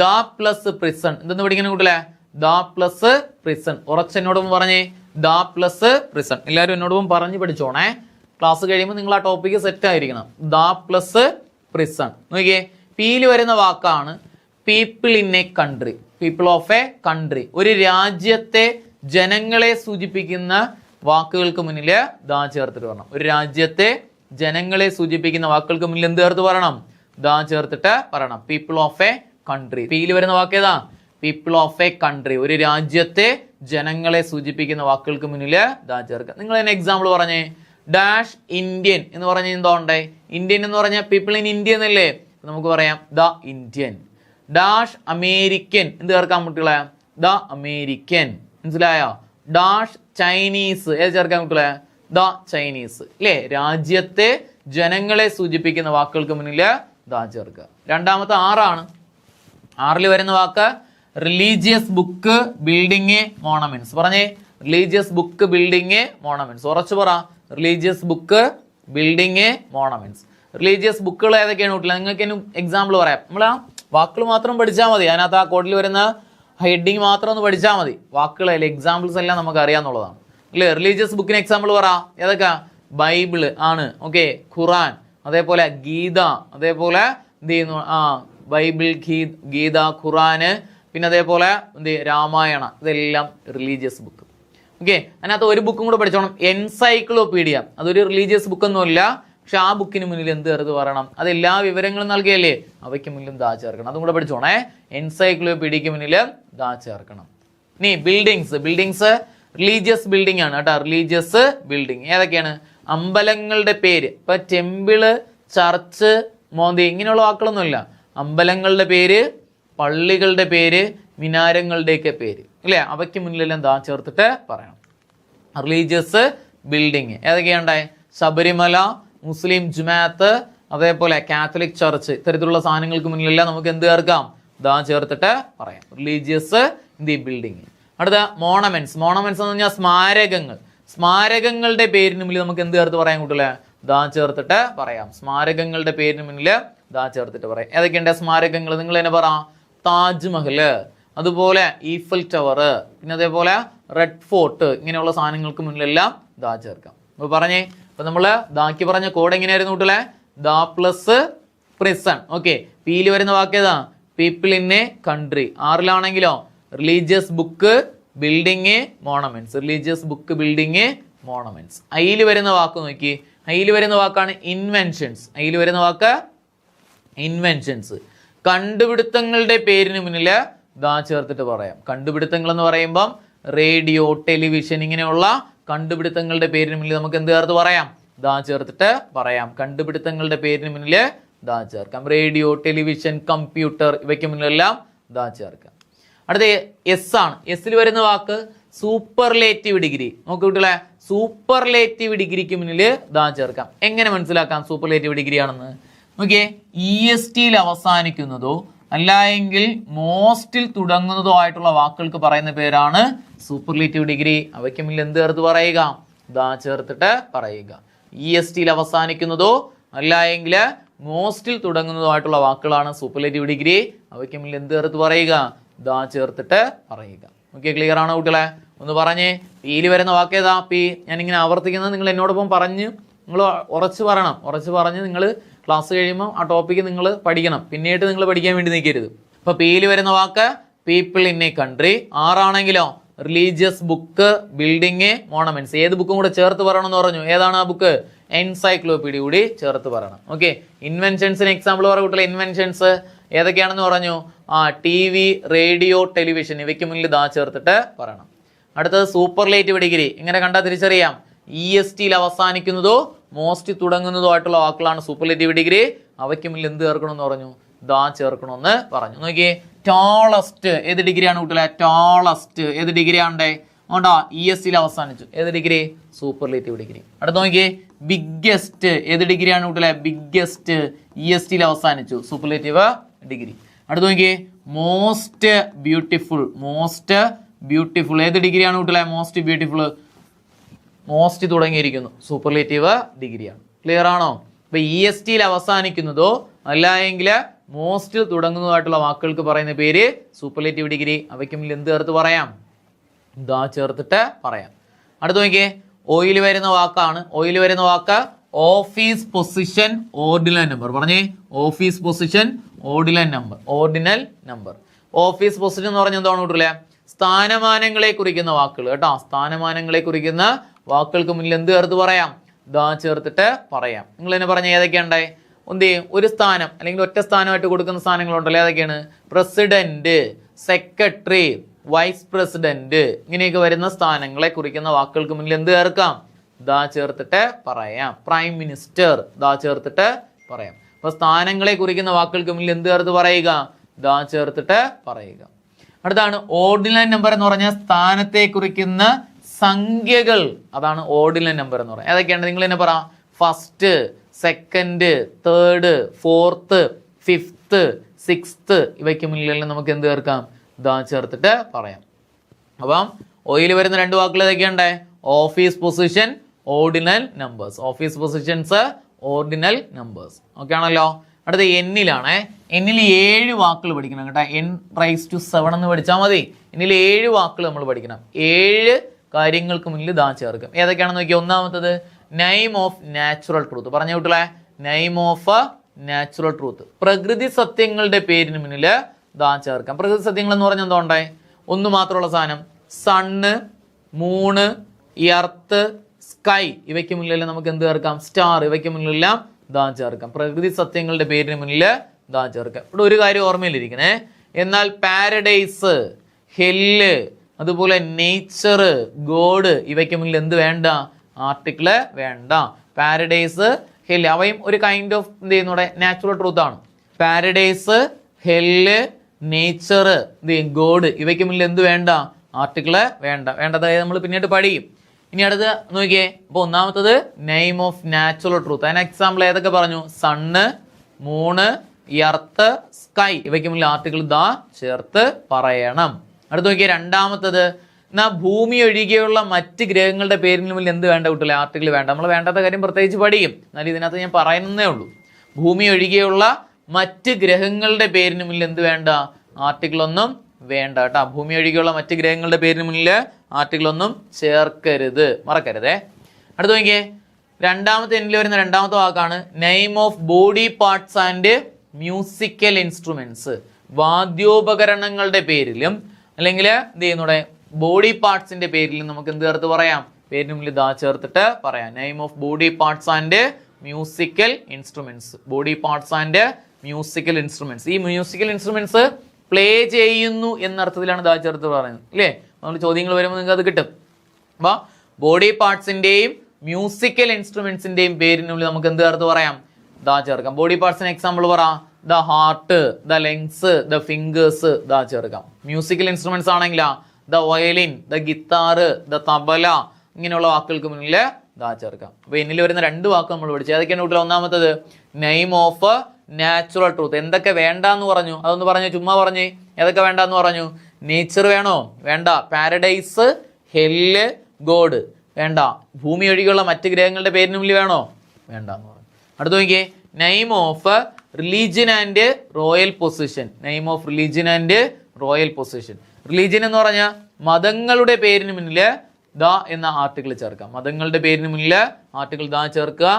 The plus prison. എന്തെന്ന് പഠിക്കണം കൂട്ടല്ലേ? The plus prison. ഉറച്ചെന്നോടൊപ്പം പറഞ്ഞേ, ദ പ്ലസ് പ്രിസൺ. എല്ലാവരും എന്നോടൊപ്പം പറഞ്ഞ് പഠിച്ചോണേ. ക്ലാസ് കഴിയുമ്പോൾ നിങ്ങൾ ആ ടോപ്പിക്ക് സെറ്റ് ആയിരിക്കണം. The plus prison. നോക്കിയേ, പിയിൽ വരുന്ന വാക്കാണ് people in a country. People of a country, ഒരു രാജ്യത്തെ ജനങ്ങളെ സൂചിപ്പിക്കുന്ന വാക്കുകൾക്ക് മുന്നിൽ ദാ ചേർത്തിട്ട് പറയണം. ഒരു രാജ്യത്തെ ജനങ്ങളെ സൂചിപ്പിക്കുന്ന വാക്കുകൾക്ക് മുന്നിൽ എന്ത് ചേർത്ത് പറയണം? ദാ ചേർത്തിട്ട് പറയണം. People of a country. പിയിൽ വരുന്ന വാക്ക് ഏതാ? പീപ്പിൾ ഓഫ് എ കൺട്രി, ഒരു രാജ്യത്തെ ജനങ്ങളെ സൂചിപ്പിക്കുന്ന വാക്കുകൾക്ക് മുന്നിൽ ദാ ചേർക്കുക. നിങ്ങൾ തന്നെ എക്സാമ്പിൾ പറഞ്ഞേ. ഡാഷ് ഇന്ത്യൻ എന്ന് പറഞ്ഞ എന്തോ ഉണ്ടേ? ഇന്ത്യൻ എന്ന് പറഞ്ഞാൽ പീപ്പിൾ ഇൻ ഇന്ത്യ എന്നല്ലേ? നമുക്ക് പറയാം ദ ഇന്ത്യൻ. ഡാഷ് അമേരിക്കൻ എന്ത് ചേർക്കാൻ കുട്ടികളെ? The American. മനസ്സിലായോ? ഡാഷ് ചൈനീസ് ഏത് ചേർക്കാൻ കുട്ടികളെ? The Chinese. അല്ലേ? രാജ്യത്തെ ജനങ്ങളെ സൂചിപ്പിക്കുന്ന വാക്കുകൾക്ക് മുന്നിൽ ദാ ചേർക്കുക. രണ്ടാമത്തെ ആറാണ്. ആറിൽ വരുന്ന വാക്ക് റിലീജിയസ് ബുക്ക് ബിൽഡിങ് മോണമെന്റ്സ്. പറഞ്ഞേ, റിലീജിയസ് ബുക്ക് ബിൽഡിങ് മോണമെന്റ്സ്. ഉറച്ചു പറ. Religious book building monuments. Religious ബുക്കുകൾ ഏതൊക്കെയാണ് കുട്ടികൾ? നിങ്ങൾക്ക് എക്സാമ്പിൾ പറയാം. നമ്മൾ ആ വാക്കുകൾ മാത്രം പഠിച്ചാൽ മതി. അതിനകത്ത് ആ കോഡിൽ വരുന്ന ഹെഡിങ് മാത്രം ഒന്ന് പഠിച്ചാൽ മതി. വാക്കുകൾ എക്സാമ്പിൾസ് എല്ലാം നമുക്ക് അറിയാന്നുള്ളതാണ് അല്ലേ? റിലീജിയസ് ബുക്കിന് എക്സാമ്പിൾ പറ. ഏതൊക്കെ? ബൈബിള് ആണ്. ഓക്കെ, ഖുറാൻ, അതേപോലെ ഗീത, അതേപോലെ എന്ത് ചെയ്യുന്നു? ബൈബിൾ, ഗീത, ഖുറാന്, പിന്നെ അതേപോലെ എന്ത് രാമായണ, ഇതെല്ലാം റിലീജിയസ് ബുക്ക്. ഓക്കെ, അതിനകത്ത് ഒരു ബുക്കും കൂടെ പഠിച്ചോണം, എൻസൈക്ലോപീഡിയ. അതൊരു റിലീജിയസ് ബുക്കൊന്നുമില്ല, പക്ഷെ ആ ബുക്കിന് മുന്നിൽ എന്ത് ചേർത്ത് പറയണം? അത് എല്ലാ വിവരങ്ങളും നൽകിയല്ലേ, അവയ്ക്ക് മുന്നിലും ദാ ചേർക്കണം. അതും കൂടെ പഠിച്ചോണേ. എൻസൈക്ലോപീഡിയക്ക് മുന്നിൽ ദാ ചേർക്കണം. ഇനി ബിൽഡിങ്സ്. ബിൽഡിങ്സ് റിലീജിയസ് ബിൽഡിംഗ് ആണ് കേട്ടോ. റിലീജിയസ് ബിൽഡിംഗ് ഏതൊക്കെയാണ്? അമ്പലങ്ങളുടെ പേര്. ഇപ്പൊ ടെമ്പിള്, ചർച്ച്, മോന്തി ഇങ്ങനെയുള്ള വാക്കുകളൊന്നുമില്ല. അമ്പലങ്ങളുടെ പേര്, പള്ളികളുടെ പേര്, മിനാരങ്ങളുടെയൊക്കെ പേര് ഇല്ലേ? അവയ്ക്ക് മുന്നിലെല്ലാം ദാ ചേർത്തിട്ട് പറയണം. റിലീജിയസ് ബിൽഡിങ് ഏതൊക്കെയുണ്ടായി? ശബരിമല, മുസ്ലിം ജുമാഅത്ത്, അതേപോലെ കാത്തലിക് ചർച്ച്, ഇത്തരത്തിലുള്ള സാധനങ്ങൾക്ക് മുന്നിലെല്ലാം നമുക്ക് എന്ത് ചേർക്കാം? ദാ ചേർത്തിട്ട് പറയാം. Religious building. അടുത്ത മോണമെന്റ്സ്. മോണമെന്റ്സ് എന്ന് പറഞ്ഞാൽ സ്മാരകങ്ങൾ. സ്മാരകങ്ങളുടെ പേരിന് മുന്നിൽ നമുക്ക് എന്ത് ചേർത്ത് പറയാൻ കൂട്ടില്ലേ? ദാ ചേർത്തിട്ട് പറയാം. സ്മാരകങ്ങളുടെ പേരിന് മുന്നിൽ ദാ ചേർത്തിട്ട് പറയാം. ഏതൊക്കെയുണ്ട് സ്മാരകങ്ങൾ? നിങ്ങൾ തന്നെ പറ. താജ്മഹല്, അതുപോലെ ഈഫൽ ടവർ, പിന്നെ അതേപോലെ റെഡ് ഫോർട്ട്, ഇങ്ങനെയുള്ള സാധനങ്ങൾക്ക് മുന്നിലെല്ലാം ദാ ചേർക്കാം. അപ്പൊ പറഞ്ഞേ, അപ്പൊ നമ്മള് ദാക്കി പറഞ്ഞ കോഡ് എങ്ങനെയായിരുന്നു കൂട്ടില്ലേ? ദാ പ്ലസ് പ്രിസൺ. ഓക്കെ, പിയിൽ വരുന്ന വാക്ക് ഏതാ? People in a country. ആറിലാണെങ്കിലോ religious book building monuments. Religious book building monuments. ഐയിൽ വരുന്ന വാക്ക് നോക്കി. ഐയിൽ വരുന്ന വാക്കാണ് ഇൻവെൻഷൻസ്. ഐയിൽ വരുന്ന വാക്ക് ഇൻവെൻഷൻസ്. കണ്ടുപിടുത്തങ്ങളുടെ പേരിന് മുന്നിൽ ദാ ചേർത്തിട്ട് പറയാം. കണ്ടുപിടുത്തങ്ങൾ എന്ന് പറയുമ്പം റേഡിയോ, ടെലിവിഷൻ, ഇങ്ങനെയുള്ള കണ്ടുപിടുത്തങ്ങളുടെ പേരിന് മുന്നിൽ നമുക്ക് എന്ത് ചേർത്ത് പറയാം? ദാ ചേർത്തിട്ട് പറയാം. കണ്ടുപിടുത്തങ്ങളുടെ പേരിന് മുന്നിൽ ദാ ചേർക്കാം. റേഡിയോ, ടെലിവിഷൻ, കമ്പ്യൂട്ടർ, ഇവയ്ക്ക് മുന്നിലെല്ലാം ദാ ചേർക്കാം. അടുത്ത എസ് ആണ്. എസ്സിൽ വരുന്ന വാക്ക് സൂപ്പർലേറ്റീവ് ഡിഗ്രി. നോക്ക് കുട്ടികളെ, സൂപ്പർലേറ്റീവ് ഡിഗ്രിക്ക് മുന്നിൽ ദാ ചേർക്കാം. എങ്ങനെ മനസ്സിലാക്കാം സൂപ്പർലേറ്റീവ് ഡിഗ്രി ആണെന്ന്? ഓക്കെ, EST അവസാനിക്കുന്നതോ അല്ല എങ്കിൽ മോസ്റ്റിൽ തുടങ്ങുന്നതോ ആയിട്ടുള്ള വാക്കുകൾക്ക് പറയുന്ന പേരാണ് സൂപ്പർലേറ്റീവ് ഡിഗ്രി. അവയ്ക്ക് മുന്നിൽ എന്ത് ചേർത്ത് പറയുക? ദാ ചേർത്തിട്ട് പറയുക. EST അവസാനിക്കുന്നതോ അല്ല എങ്കിൽ മോസ്റ്റിൽ തുടങ്ങുന്നതോ ആയിട്ടുള്ള വാക്കുകളാണ് സൂപ്പർലേറ്റീവ് ഡിഗ്രി. അവയ്ക്ക് മുന്നിൽ എന്ത് ചേർത്ത് പറയുക? ദാ ചേർത്തിട്ട് പറയുക. ഓക്കെ, ക്ലിയർ ആണോ കുട്ടികളെ? ഒന്ന് പറഞ്ഞേ, പിയിൽ വരുന്ന വാക്കേതാ? പി. ഞാനിങ്ങനെ ആവർത്തിക്കുന്നത് നിങ്ങൾ എന്നോടൊപ്പം പറഞ്ഞ് നിങ്ങൾ ഉറച്ച് പറയണം. ഉറച്ച് പറഞ്ഞ് നിങ്ങൾ ക്ലാസ് കഴിയുമ്പോൾ ആ ടോപ്പിക്ക് നിങ്ങൾ പഠിക്കണം. പിന്നീട് നിങ്ങൾ പഠിക്കാൻ വേണ്ടി നിൽക്കരുത്. അപ്പൊ പിയിൽ വരുന്ന വാക്ക് പീപ്പിൾ ഇൻ എ കൺട്രി. ആറാണെങ്കിലോ റിലീജിയസ് ബുക്ക്, ബിൽഡിങ്, മോണമെന്റ്സ്. ഏത് ബുക്കും കൂടെ ചേർത്ത് പറയണം എന്ന് പറഞ്ഞു. ഏതാണ് ആ ബുക്ക്? എൻസൈക്ലോപീഡിയ കൂടി ചേർത്ത് പറയണം. ഓക്കെ, ഇൻവെൻഷൻസിന് എക്സാമ്പിൾ പറ കുട്ടികളെ. ഇൻവെൻഷൻസ് ഏതൊക്കെയാണെന്ന് പറഞ്ഞു? TV, radio, television. ഇവയ്ക്ക് മുന്നിൽ ദാ ചേർത്തിട്ട് പറയണം. അടുത്തത് സൂപ്പർലേറ്റീവ് ഡിഗ്രി. ഇങ്ങനെ കണ്ടാൽ തിരിച്ചറിയാം. EST അവസാനിക്കുന്നതോ മോസ്റ്റ് തുടങ്ങുന്നതോ ആയിട്ടുള്ള വാക്കുകളാണ് സൂപ്പർലേറ്റീവ് ഡിഗ്രി. അവയ്ക്ക് മുന്നിൽ എന്ത് ചേർക്കണമെന്ന് പറഞ്ഞു? ദാ ചേർക്കണമെന്ന് പറഞ്ഞു. നോക്കിയേ, ടോളസ്റ്റ് ഏത് ഡിഗ്രിയാണ് കുട്ടികളെ? ടോളസ്റ്റ് ഏത് ഡിഗ്രിയാണ്ടേ? അതുകൊണ്ടാ EST അവസാനിച്ചു. ഏത് ഡിഗ്രി? Superlative degree. അടുത്ത് നോക്കിയേ, ബിഗ്ഗസ്റ്റ് ഏത് ഡിഗ്രിയാണ് കുട്ടികളെ? ബിഗ്ഗസ്റ്റ് EST അവസാനിച്ചു. Superlative degree. അടുത്ത് നോക്കിയേ, മോസ്റ്റ് ബ്യൂട്ടിഫുൾ. മോസ്റ്റ് ബ്യൂട്ടിഫുൾ ഏത് ഡിഗ്രിയാണ് കുട്ടികളെ? Most beautiful. മോസ്റ്റ് തുടങ്ങിയിരിക്കുന്നു. സൂപ്പർലേറ്റീവ് ഡിഗ്രിയാണ്. ക്ലിയർ ആണോ? അപ്പൊ EST അവസാനിക്കുന്നതോ അല്ല എങ്കിൽ മോസ്റ്റിൽ തുടങ്ങുന്നതായിട്ടുള്ള വാക്കുകൾക്ക് പറയുന്ന പേര് സൂപ്പർലേറ്റീവ് ഡിഗ്രി. അവയ്ക്ക് മുന്നിൽ എന്ത് ചേർത്ത് പറയാം? ദാ ചേർത്തിട്ട് പറയാം. അടുത്ത് നോക്കിയേ, ഓയിൽ വരുന്ന വാക്കാണ്. ഓയിൽ വരുന്ന വാക്ക് ഓഫീസ് പൊസിഷൻ ഓർഡിനൽ നമ്പർ. പറഞ്ഞേ, office position ordinal number. Ordinal number. Office position എന്ന് പറഞ്ഞാൽ എന്താണ് കൂട്ടില്ലേ? സ്ഥാനമാനങ്ങളെ കുറിക്കുന്ന വാക്കുകൾ കേട്ടോ. സ്ഥാനമാനങ്ങളെ കുറിക്കുന്ന വാക്കുകൾക്ക് മുന്നിൽ എന്ത് ചേർത്ത് പറയാം? ദാ ചേർത്തിട്ട് പറയാം. നിങ്ങൾ തന്നെ പറഞ്ഞ ഏതൊക്കെയുണ്ടേ? എന്ത് ചെയ്യും? ഒരു സ്ഥാനം അല്ലെങ്കിൽ ഒറ്റ സ്ഥാനമായിട്ട് കൊടുക്കുന്ന സ്ഥാനങ്ങളുണ്ടല്ലോ. ഏതൊക്കെയാണ്? പ്രസിഡന്റ്, സെക്രട്ടറി, വൈസ് പ്രസിഡന്റ്, ഇങ്ങനെയൊക്കെ വരുന്ന സ്ഥാനങ്ങളെ കുറിക്കുന്ന വാക്കുകൾക്ക് മുന്നിൽ എന്ത് ചേർക്കാം? ദാ ചേർത്തിട്ട് പറയാം. പ്രൈം മിനിസ്റ്റർ ദാ ചേർത്തിട്ട് പറയാം. അപ്പൊ സ്ഥാനങ്ങളെ കുറിക്കുന്ന വാക്കുകൾക്ക് മുന്നിൽ എന്ത് ചേർത്ത് പറയുക? ദാ ചേർത്തിട്ട് പറയുക. അടുത്താണ് ഓർഡിനൽ നമ്പർ എന്ന് പറഞ്ഞാൽ സ്ഥാനത്തെ കുറിക്കുന്ന സംഖ്യകൾ. അതാണ് ഓർഡിനൽ നമ്പർ എന്ന് പറയുന്നത്. ഏതൊക്കെയാണ്? നിങ്ങൾ തന്നെ പറ. First, second, third, fourth, fifth, sixth. ഇവയ്ക്ക് മുന്നിലെല്ലാം നമുക്ക് എന്ത് ചേർക്കാം? ദാ ചേർത്തിട്ട് പറയാം. അപ്പം ഓയിൽ വരുന്ന രണ്ട് വാക്കുകൾ ഏതൊക്കെയുണ്ട്? Office position, ordinal numbers. Office positions, ordinal numbers. Okay ആണല്ലോ. അടുത്ത എന്നിലാണ്. എന്നിൽ 7 വാക്കുകൾ പഠിക്കണം കേട്ടോ. n⁻⁷ എന്ന് പഠിച്ചാൽ മതി. എന്നിൽ 7 വാക്കുകൾ നമ്മൾ പഠിക്കണം. 7 കാര്യങ്ങൾക്ക് മുന്നിൽ ദാ ചേർക്കും. ഏതൊക്കെയാണെന്ന് നോക്കിയാൽ, ഒന്നാമത്തത് നെയിം ഓഫ് നാച്ചുറൽ ട്രൂത്ത്. പറഞ്ഞ കുട്ടികളെ, നെയിം ഓഫ് നാച്ചുറൽ ട്രൂത്ത്. പ്രകൃതി സത്യങ്ങളുടെ പേരിന് മുന്നിൽ ദാ ചേർക്കാം. പ്രകൃതി സത്യങ്ങൾ എന്ന് പറഞ്ഞാൽ എന്തുകൊണ്ടേ? ഒന്ന് മാത്രമുള്ള സാധനം. Sun, Moon, earth, sky. ഇവയ്ക്ക് മുന്നിലെല്ലാം നമുക്ക് എന്ത് ചേർക്കാം? സ്റ്റാർ. ഇവയ്ക്ക് മുന്നിലെല്ലാം ദാ ചേർക്കാം. പ്രകൃതി സത്യങ്ങളുടെ പേരിന് മുന്നിൽ ദാ ചേർക്കാം. ഇവിടെ ഒരു കാര്യം ഓർമ്മയിലിരിക്കണേ. എന്നാൽ പാരഡൈസ്, ഹെല്ല്, അതുപോലെ നേച്ചർ, ഗോഡ്, ഇവയ്ക്ക് മുന്നിൽ എന്ത് വേണ്ട? ആർട്ടിക്കിള് വേണ്ട. പാരഡൈസ്, ഹെല്ല് അവയും ഒരു കൈൻഡ് ഓഫ് എന്ത് ചെയ്യുന്നൂടെ? നാച്ചുറൽ ട്രൂത്ത് ആണ്. പാരഡൈസ്, ഹെല്ല്, നേച്ചർ, ഗോഡ്, ഇവയ്ക്ക് മുന്നിൽ എന്ത് വേണ്ട? ആർട്ടിക്കിള് വേണ്ട. വേണ്ടതായത് നമ്മൾ പിന്നീട് പഠിക്കും. ഇനി അടുത്ത് നോക്കിയേ. അപ്പൊ ഒന്നാമത്തത് നെയിം ഓഫ് നാച്ചുറൽ ട്രൂത്ത്. അതിന് എക്സാമ്പിൾ ഏതൊക്കെ പറഞ്ഞു? Sun, Moon, earth, sky. ഇവയ്ക്ക് മുന്നിൽ ആർട്ടിക്കിൾ ദാ ചേർത്ത് പറയണം. അടുത്ത് നോക്കിയേ. രണ്ടാമത്തത് എന്നാ ഭൂമി ഒഴികെയുള്ള മറ്റ് ഗ്രഹങ്ങളുടെ പേരിന് മുന്നിൽ എന്ത് വേണ്ട കുട്ടികളെ? ആർട്ടിക്കിൾ വേണ്ട. നമ്മൾ വേണ്ടാത്ത കാര്യം പ്രത്യേകിച്ച് പഠിക്കും. എന്നാലും ഇതിനകത്ത് ഞാൻ പറയുന്നേ ഉള്ളൂ. ഭൂമി ഒഴികെയുള്ള മറ്റ് ഗ്രഹങ്ങളുടെ പേരിന് മുന്നിൽ എന്ത് വേണ്ട? ആർട്ടിക്കിൾ ഒന്നും വേണ്ട കേട്ടോ. ഭൂമി ഒഴികെയുള്ള മറ്റ് ഗ്രഹങ്ങളുടെ പേരിന് മുന്നിൽ ആർട്ടിക്കിൾ ഒന്നും ചേർക്കരുത്, മറക്കരുതേ. അടുത്ത് നോക്കിയേ. രണ്ടാമത്തെ എന്നിൽ വരുന്ന രണ്ടാമത്തെ വാക്കാണ് name of body parts and musical instruments. വാദ്യോപകരണങ്ങളുടെ പേരിലും അല്ലെങ്കിൽ എന്ത് ചെയ്യുന്നൂടെ? ബോഡി പാർട്സിന്റെ പേരിലും നമുക്ക് എന്ത് ചേർത്ത് പറയാം? പേരിന് മുന്നിൽ ദാ ചേർത്തിട്ട് പറയാം. Name of body parts and musical instruments. Body parts and musical instruments. ഈ മ്യൂസിക്കൽ ഇൻസ്ട്രുമെന്റ്സ് പ്ലേ ചെയ്യുന്നു എന്നർത്ഥത്തിലാണ് ദാ ചേർത്ത് പറയുന്നത്. ഇല്ലേ? നമ്മൾ ചോദ്യങ്ങൾ വരുമ്പോൾ നിങ്ങൾക്ക് അത് കിട്ടും. അപ്പൊ ബോഡി പാർട്സിന്റെയും മ്യൂസിക്കൽ ഇൻസ്ട്രുമെന്റ്സിന്റെയും പേരിനുള്ളിൽ നമുക്ക് എന്ത് ചേർത്ത് പറയാം? ദാ ചേർക്കാം. ബോഡി പാർട്സിന് എക്സാമ്പിൾ പറ. The heart, the lungs, the fingers the ചേർക്കാം. മ്യൂസിക്കൽ ഇൻസ്ട്രുമെന്റ്സ് ആണെങ്കിലാ the violin, the guitar, the tabla, ഇങ്ങനെയുള്ള വാക്കുകൾക്ക് മുന്നിൽ ദാ ചേർക്കാം. അപ്പൊ എന്നിൽ വരുന്ന രണ്ട് വാക്ക് നമ്മൾ പഠിച്ചു. ഏതൊക്കെയാണ് കുട്ടികൾ? ഒന്നാമത്തത് നെയിം ഓഫ് നാച്ചുറൽ ട്രൂത്ത്. എന്തൊക്കെ വേണ്ടാന്ന് പറഞ്ഞു അതൊന്ന് പറഞ്ഞു, ചുമ്മാ പറഞ്ഞ്. ഏതൊക്കെ വേണ്ടാന്ന് പറഞ്ഞു? നേച്ചർ വേണോ? വേണ്ട. പാരഡൈസ്, ഹെല്ല്, ഗോഡ് വേണ്ട. ഭൂമി ഒഴികെയുള്ള മറ്റ് ഗ്രഹങ്ങളുടെ പേരിന് മുന്നിൽ വേണോ? വേണ്ട എന്ന് പറഞ്ഞു. അടുത്ത് നോക്കിയേ, name of religion and royal position. Name of religion and royal position. Religion എന്ന് പറഞ്ഞാൽ മതങ്ങളുടെ പേരിന് മുന്നിൽ ദ എന്ന ആർട്ടിക്കിൾ ചേർക്കാം. മതങ്ങളുടെ പേരിന് മുന്നിൽ ആർട്ടിക്കിൾ ദ ചേർക്കുക.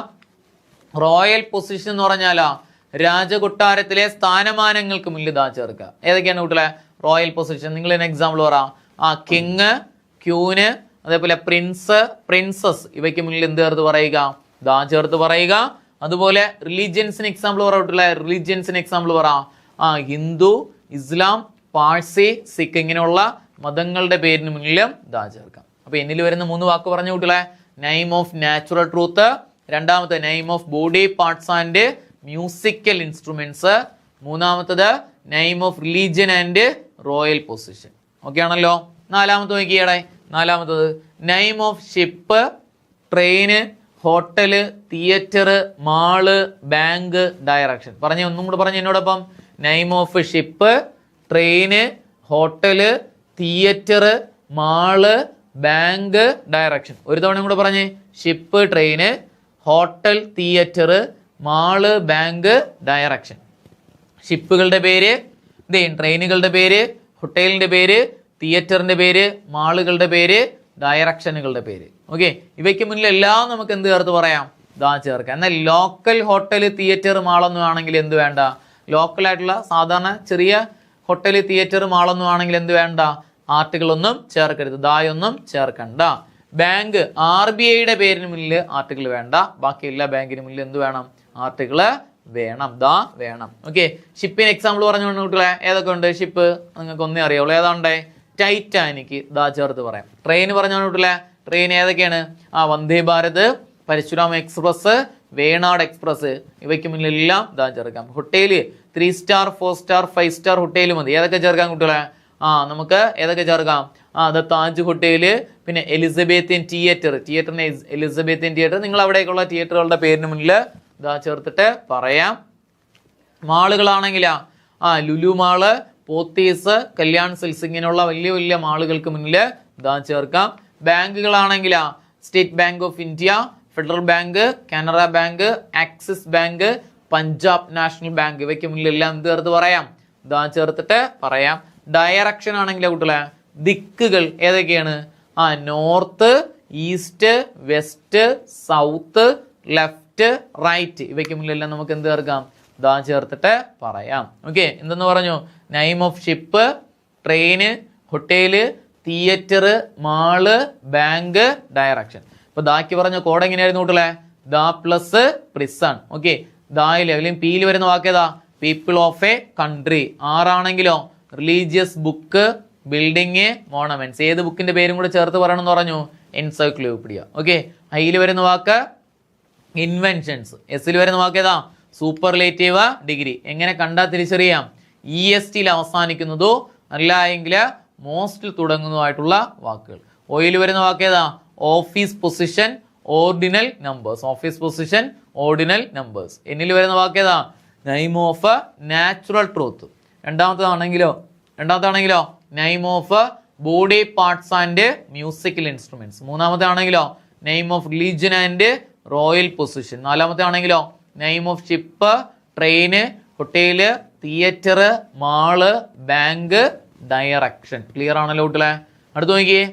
റോയൽ പൊസിഷൻ എന്ന് പറഞ്ഞാലാ രാജകൊട്ടാരത്തിലെ സ്ഥാനമാനങ്ങൾക്ക് മുന്നിൽ ദാ ചേർക്കുക. ഏതൊക്കെയാണ് കുട്ടികളെ റോയൽ പൊസിഷൻ? നിങ്ങൾ തന്നെ എക്സാമ്പിൾ പറ. കിങ്, ക്യൂന്, അതേപോലെ പ്രിൻസ്, പ്രിൻസസ്, ഇവയ്ക്ക് മുന്നിൽ എന്ത് ചേർത്ത് പറയുക? ദാ ചേർത്ത് പറയുക. അതുപോലെ റിലീജിയൻസിന് എക്സാമ്പിൾ പറ കുട്ടികളെ. റിലീജിയൻസിന് എക്സാമ്പിൾ പറ. ഹിന്ദു, ഇസ്ലാം, പാഴ്സി, സിഖ്, ഇങ്ങനെയുള്ള മതങ്ങളുടെ പേരിന് മുന്നിലും ദാ ചേർക്കാം. അപ്പൊ എന്നിൽ വരുന്ന 3 വാക്ക് പറഞ്ഞു കുട്ടികളെ. നെയിം ഓഫ് നാച്ചുറൽ ട്രൂത്ത്, രണ്ടാമത്തെ name of body parts and musical instruments, മൂന്നാമത്തത് name of religion and royal position. Okay ആണല്ലോ. നാലാമത്തെ നോക്കിയടെ. നാലാമത്തത് name of ship, train, hotel, theatre, mall, bank, direction. പറഞ്ഞ ഒന്നും കൂടെ പറഞ്ഞ എന്നോടൊപ്പം. Name of ship, train, hotel, theatre, mall, bank, direction. ഒരു തവണ കൂടെ പറഞ്ഞേ. Ship, train, hotel, theatre, mall, bank, direction. ഷിപ്പുകളുടെ പേര്, ട്രെയിനുകളുടെ പേര്, ഹോട്ടലിന്റെ പേര്, തിയേറ്ററിന്റെ പേര്, മാളുകളുടെ പേര്, ഡയറക്ഷനുകളുടെ പേര്. ഓക്കെ, ഇവയ്ക്ക് മുന്നിൽ എല്ലാം നമുക്ക് എന്ത് ചേർത്ത് പറയാം? ദാ ചേർക്കാം. എന്നാൽ ലോക്കൽ ഹോട്ടൽ, തിയേറ്റർ, മാളൊന്നും ആണെങ്കിൽ എന്ത് വേണ്ട? ലോക്കലായിട്ടുള്ള സാധാരണ ചെറിയ ഹോട്ടൽ, തിയേറ്റർ, മാളൊന്നും ആണെങ്കിൽ എന്ത് വേണ്ട? ആർട്ടിക്കിൾ ഒന്നും ചേർക്കരുത്, ദായൊന്നും ചേർക്കണ്ട. ബാങ്ക്, RBIയുടെ പേരിന് മുന്നിൽ ആർട്ടിക്കിൾ വേണ്ട. ബാക്കി എല്ലാ ബാങ്കിന് മുന്നിൽ എന്ത് വേണം? ആർട്ടിക്കിൾ വേണം, ദാ വേണം. ഓക്കെ, ഷിപ്പിന് എക്സാമ്പിൾ പറഞ്ഞുകൊണ്ട് കുട്ടികളെ ഏതൊക്കെ ഉണ്ട്? ഷിപ്പ് നിങ്ങൾക്ക് ഒന്നേ അറിയാവുള്ളൂ. ഏതാണ്ടേ? ടൈറ്റാനിക്, ദാ ചേർത്ത് പറയാം. ട്രെയിൻ പറഞ്ഞോണ്ട് കുട്ടികളെ. ട്രെയിൻ ഏതൊക്കെയാണ്? വന്ദേ ഭാരത്, പരശുരാം എക്സ്പ്രസ്, വേണാട് എക്സ്പ്രസ്, ഇവയ്ക്ക് മുന്നിലെല്ലാം ദാ ചേർക്കാം. Hotel 3 star, 4 star, 5 star hotel മതി. ഏതൊക്കെ ചേർക്കാം കുട്ടികളെ? നമുക്ക് ഏതൊക്കെ ചേർക്കാം? ദ താജ് ഹോട്ടല്, പിന്നെ എലിസബത്തിയൻ തിയേറ്റർ, തിയേറ്ററിന് എലിസബത്തിയൻ തിയേറ്റർ. നിങ്ങൾ അവിടേക്കുള്ള തിയേറ്ററുകളുടെ പേരിന് മുന്നിൽ ഇതാ ചേർത്തിട്ട് പറയാം. മാളുകളാണെങ്കിലാ ലുലു മാള്, പോത്തീസ്, കല്യാൺ സിൽസ്, ഇങ്ങനെയുള്ള വലിയ വലിയ മാളുകൾക്ക് മുന്നിൽ ഇതാ ചേർക്കാം. ബാങ്കുകളാണെങ്കിലാ State Bank of India, Federal Bank, Canara Bank, Axis bank, Punjab national bank, ഇവയ്ക്ക് മുന്നിലെല്ലാം എന്ത് ചേർത്ത് പറയാം? ഇതാ ചേർത്തിട്ട് പറയാം. ഡയറക്ഷൻ ആണെങ്കിലോ കുട്ടികളെ, ദിക്കുകൾ ഏതൊക്കെയാണ്? North, east, west, south, left, right, ഇവയ്ക്ക് മുന്നിലെല്ലാം നമുക്ക് എന്ത് ചേർക്കാം? ദാ ചേർത്തിട്ട് പറയാം. ഓക്കെ, എന്തെന്ന് പറഞ്ഞു? Name of ship, train, hotel, theatre, mall, bank, direction. ഇപ്പൊ ദാക്ക് പറഞ്ഞ കോഡ് എങ്ങനെയായിരുന്നു കൂട്ടല്ലേ? ദാ പ്ലസ് പ്രിസൺ. ഓക്കെ, ദായില് അല്ലെങ്കിൽ പിയിൽ വരുന്ന വാക്കേതാ? People of a country. ആറാണെങ്കിലോ റിലീജിയസ് ബുക്ക്, ബിൽഡിങ്, മോണമെന്റ്സ്. ഏത് ബുക്കിന്റെ പേരും കൂടെ ചേർത്ത് പറയണം എന്ന് പറഞ്ഞു? എൻസൈക്ലോപീഡിയ. ഓക്കെ, ഐയിൽ വരുന്ന വാക്ക് ഇൻവെൻഷൻസ്. എസിൽ വരുന്ന വാക്ക് ഏതാ? Superlative degree. എങ്ങനെ കണ്ടാൽ തിരിച്ചറിയാം? ESTയിൽ അവസാനിക്കുന്നതോ അല്ല എങ്കിൽ മോസ്റ്റിൽ തുടങ്ങുന്നതുമായിട്ടുള്ള വാക്കുകൾ. ഓയിൽ വരുന്ന വാക്ക് ഏതാ? Office position, ordinal numbers. Office position, ordinal numbers. എന്നിൽ വരുന്ന വാക്ക് ഏതാ? Name of natural truth. രണ്ടാമത്താണെങ്കിലോ name of body parts and musical instruments. മൂന്നാമത്തെ ആണെങ്കിലോ name of religion and royal position. നാലാമത്തെ ആണെങ്കിലോ name of ship, train, hotel, theatre, mall, bank, direction. Clear ആണല്ലോ കുട്ടികളെ? അടുത്ത് നോക്കിയേ,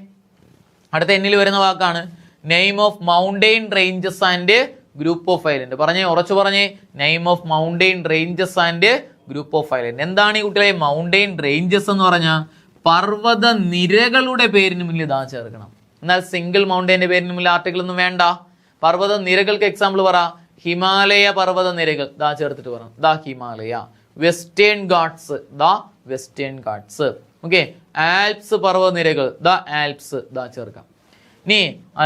അടുത്ത എന്നിൽ വരുന്ന വാക്കാണ് name of mountain ranges and group of island. പറഞ്ഞേ, ഉറച്ചു പറഞ്ഞേ. Name of mountain ranges and group of island. എന്താണ് ഈ കുട്ടികളെ മൗണ്ടെയിൻ റേഞ്ചസ് എന്ന് പറഞ്ഞാൽ? പർവ്വത നിരകളുടെ പേരിന് മുന്നിൽ ഇതാ ചേർക്കണം. എന്നാൽ സിംഗിൾ മൗണ്ടെയിന്റെ പേരിന് മുന്നിൽ ആർട്ടിക്കിൾ ഒന്നും വേണ്ട. പർവ്വത നിരകൾക്ക് എക്സാമ്പിൾ പറ. ഹിമാലയ പർവ്വത നിരകൾ, ദാ ചേർത്തിട്ട് പറ. ദാ ഹിമാലയ. വെസ്റ്റേൺ ഗാട്സ്, ദാ വെസ്റ്റേൺ ഗാട്സ്. ഓക്കെ, ആൽപ്സ് പർവ്വത നിരകൾ, ദാ ആൽപ്സ്, ദാ ചേർക്കാം. ഇനി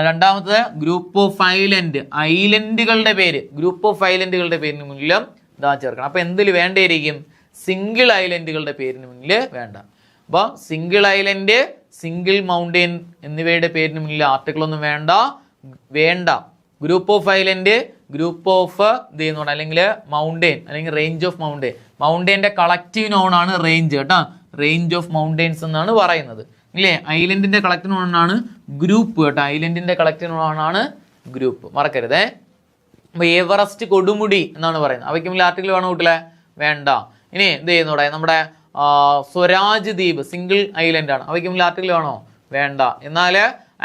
രണ്ടാമത്തത് ഗ്രൂപ്പ് ഓഫ് ഐലൻഡ്. ഐലൻഡുകളുടെ പേര്, ഗ്രൂപ്പ് ഓഫ് ഐലൻഡുകളുടെ പേരിന് മുന്നിലും ദാ ചേർക്കണം. അപ്പൊ എന്തിൽ വേണ്ടിയിരിക്കും? സിംഗിൾ ഐലൻഡുകളുടെ പേരിന് മുന്നിൽ വേണ്ട. അപ്പൊ സിംഗിൾ ഐലൻഡ്, സിംഗിൾ മൗണ്ടെയിൻ എന്നിവയുടെ പേരിന് മുന്നിൽ ആർട്ടിക്കിൾ ഒന്നും വേണ്ട. Group of island, group of ഇത് അല്ലെങ്കിൽ മൗണ്ടെയിൻ അല്ലെങ്കിൽ റേഞ്ച് ഓഫ് മൗണ്ടെയിൻ. മൗണ്ടെയിൻ്റെ കളക്റ്റീവ് നോൺ ആണ് റേഞ്ച് കേട്ടോ. റേഞ്ച് ഓഫ് മൗണ്ടെയിൻസ് എന്നാണ് പറയുന്നത് ഇല്ലേ. ഐലൻഡിന്റെ കളക്റ്റീവ് നോൺ ആണ് ഗ്രൂപ്പ് കേട്ടോ. ഐലൻഡിന്റെ കളക്റ്റീവ് നോൺ ആണ് ഗ്രൂപ്പ്, മറക്കരുതേ. അപ്പൊ എവറസ്റ്റ്, കൊടുമുടി എന്നാണ് പറയുന്നത്. അവയ്ക്ക് മുന്നിൽ ആർട്ടിക്കിൾ വേണോ കൂട്ടില്ലേ? വേണ്ട. ഇനി എന്ത് ചെയ്യുന്നൂടെ? നമ്മുടെ സ്വരാജ് ദ്വീപ് സിംഗിൾ ഐലൻഡ് ആണ്. അവയ്ക്ക് മുന്നിൽ ആർട്ടിക്കിൾ വേണോ? വേണ്ട. എന്നാൽ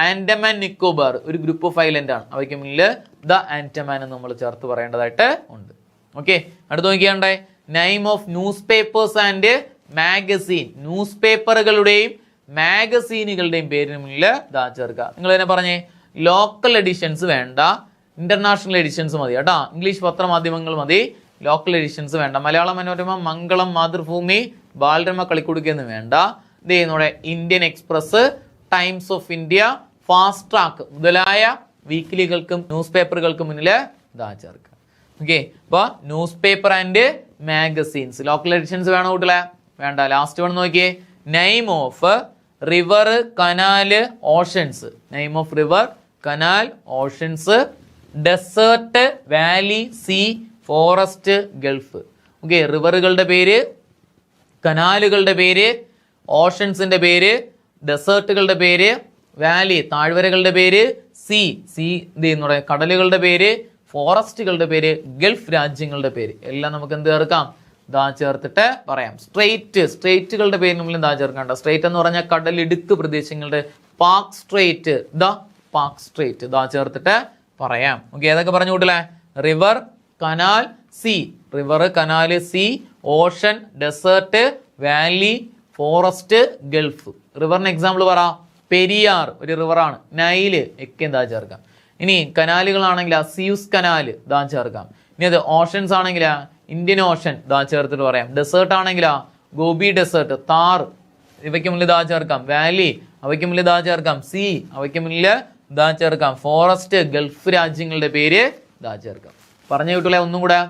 ആൻഡമാൻ നിക്കോബാർ ഒരു ഗ്രൂപ്പ് ഓഫ് ഐലൻഡ് ആണ്. അവയ്ക്ക് മുന്നിൽ ദ ആൻഡമാൻ എന്ന് നമ്മൾ ചേർത്ത് പറയേണ്ടതായിട്ട് ഉണ്ട്. ഓക്കെ, അടുത്ത് നോക്കിയാണ്ടേ name of newspapers and magazine. ന്യൂസ് പേപ്പറുകളുടെയും മാഗസീനുകളുടെയും പേരിന് മുന്നിൽ ദാ ചേർക്കുക. നിങ്ങൾ തന്നെ പറഞ്ഞേ, ലോക്കൽ എഡിഷൻസ് വേണ്ട, ഇന്റർനാഷണൽ എഡിഷൻസ് മതി കേട്ടോ. ഇംഗ്ലീഷ് പത്രമാധ്യമങ്ങൾ മതി, ലോക്കൽ എഡിഷൻസ് വേണ്ട. മലയാള മനോരമ, മംഗളം, മാതൃഭൂമി, ബാലരമ, കളിക്കുടുക്കൊന്നും വേണ്ട. ഇത് ചെയ്യുന്നൂടെ Indian Express, Times of India, Fast Track മുതലായ വീക്കിലികൾക്കും ന്യൂസ് പേപ്പറുകൾക്കും മുന്നിൽ ഇതാ ചേർക്കുക. ഓക്കെ, അപ്പൊ newspaper and magazines. Local editions വേണോ കൂട്ടില്ല? വേണ്ട. ലാസ്റ്റ് വൺ നോക്കിയേ, name of river, canal, oceans. Name of river, canal, oceans, desert, valley, sea, forest, gulf. Okay, റിവറുകളുടെ പേര്, കനാലുകളുടെ പേര്, ഓഷൻസിന്റെ പേര്, ഡെസേർട്ടുകളുടെ പേര്, വാലി താഴ്വരകളുടെ പേര്, സീ എന്ത് ചെയ്യുന്നു കടലുകളുടെ പേര്, ഫോറസ്റ്റുകളുടെ പേര്, ഗൾഫ് രാജ്യങ്ങളുടെ പേര് എല്ലാം നമുക്ക് എന്ത് ചേർക്കാം? ദാ ചേർത്തിട്ട് പറയാം. സ്ട്രേറ്റുകളുടെ പേര് നമ്മൾ ദാ ചേർക്കണ്ട. സ്ട്രേറ്റ് എന്ന് പറഞ്ഞാൽ കടലിടുക്ക് പ്രദേശങ്ങളുടെ Palk Strait, the Palk Strait the ചേർത്തിട്ട് പറയാം. ഓക്കെ, ഏതൊക്കെ പറഞ്ഞു കൂട്ടില്ലേ? River, canal, sea. River, canal, sea, ocean, desert, valley, forest, gulf. റിവറിന് എക്സാമ്പിൾ പറ. പെരിയാർ ഒരു റിവറാണ്. നൈല് ഒക്കെ ദാ ചേർക്കാം. ഇനി കനാലുകളാണെങ്കിൽ സിയൂസ് കനാല് ദാ ചേർക്കാം. ഇനി അത് ഓഷൻസ് ആണെങ്കിൽ ഇന്ത്യൻ ഓഷൻ ദാ ചേർത്തിട്ട് പറയാം. ഡെസേർട്ട് ആണെങ്കിൽ ഗോബി ഡെസേർട്ട്, താർ ഇവയ്ക്ക് മുന്നിൽ ദാ ചേർക്കാം. വാലി അവയ്ക്ക് മുന്നിൽ ദാ ചേർക്കാം. സീ അവയ്ക്ക് മുന്നിൽ ദാ ചേർക്കാം. ഫോറസ്റ്റ് ഗൾഫ് രാജ്യങ്ങളുടെ പേര് ദാ ചേർക്കാം. പറഞ്ഞു കിട്ടൂലേ? ഒന്നും കൂടെ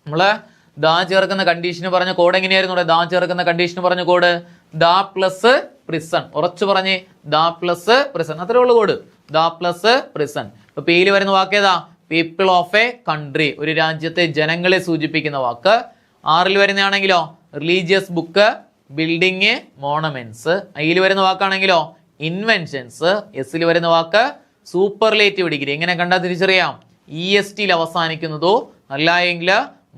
നമ്മള് ദാ ചേർക്കുന്ന കണ്ടീഷന് പറഞ്ഞ കോഡ് എങ്ങനെയായിരുന്നു? ദാ ചേർക്കുന്ന കണ്ടീഷന് പറഞ്ഞ കോഡ് ദാ പ്ലസ് പ്രിസൺ. ഉറച്ചു പറഞ്ഞേ, ദാ പ്ലസ് പ്രിസൺ. അത്രേ ഉള്ളു കോഡ്. ദാ പ്ലസ് പ്രിസൺ. ഇപ്പൊ പേര് വരുന്ന വാക്ക് ഏതാ? പീപ്പിൾ ഓഫ് എ കൺട്രി, ഒരു രാജ്യത്തെ ജനങ്ങളെ സൂചിപ്പിക്കുന്ന വാക്ക്. ആറിൽ വരുന്നതാണെങ്കിലോ റിലീജിയസ് ബുക്ക്, ബിൽഡിങ്, മോണമെന്റ്സ്. ഐയിൽ വരുന്ന വാക്കാണെങ്കിലോ ഇൻവെൻഷൻസ്. എസിൽ വരുന്ന വാക്ക് സൂപ്പർലേറ്റീവ് ഡിഗ്രി. എങ്ങനെ കണ്ടാൽ തിരിച്ചറിയാം? ESTയിൽ അവസാനിക്കുന്നതോ അല്ല എങ്കിൽ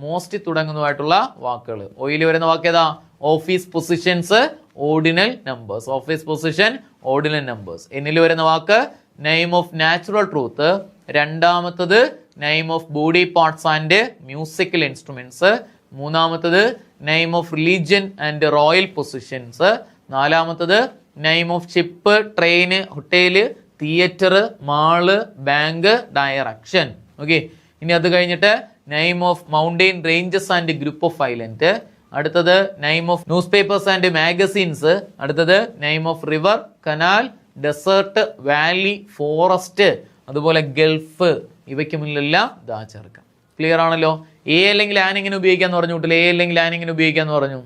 മോസ്റ്റ് തുടങ്ങുന്നതായിട്ടുള്ള വാക്കുകൾ. ഒയിൽ വരുന്ന വാക്ക് ഏതാ? Office positions, ordinal numbers. Office position, ordinal numbers. എന്നിൽ വരുന്ന വാക്ക് നെയിം ഓഫ് നാച്ചുറൽ ട്രൂത്ത്. രണ്ടാമത്തത് name of body parts and musical instruments. മൂന്നാമത്തത് name of religion and royal positions. നാലാമത്തത് name of ship, train, hotel, theatre, mall, bank, direction. Okay, ഇനി അത് കഴിഞ്ഞിട്ട് name of mountain ranges and group of island. അടുത്തത് name of newspapers and magazines. അടുത്തത് name of river, canal, desert, valley, forest, അതുപോലെ Gulf. ഇവയ്ക്ക് മുന്നിലെല്ലാം the ചേർക്കാം. Clear ആണല്ലോ? എ അല്ലെങ്കിൽ ആൻ എങ്ങനെ ഉപയോഗിക്കാന്ന് പറഞ്ഞു കൂട്ടില്ല? എ അല്ലെങ്കിൽ ആൻ എങ്ങനെ ഉപയോഗിക്കാന്ന് പറഞ്ഞു?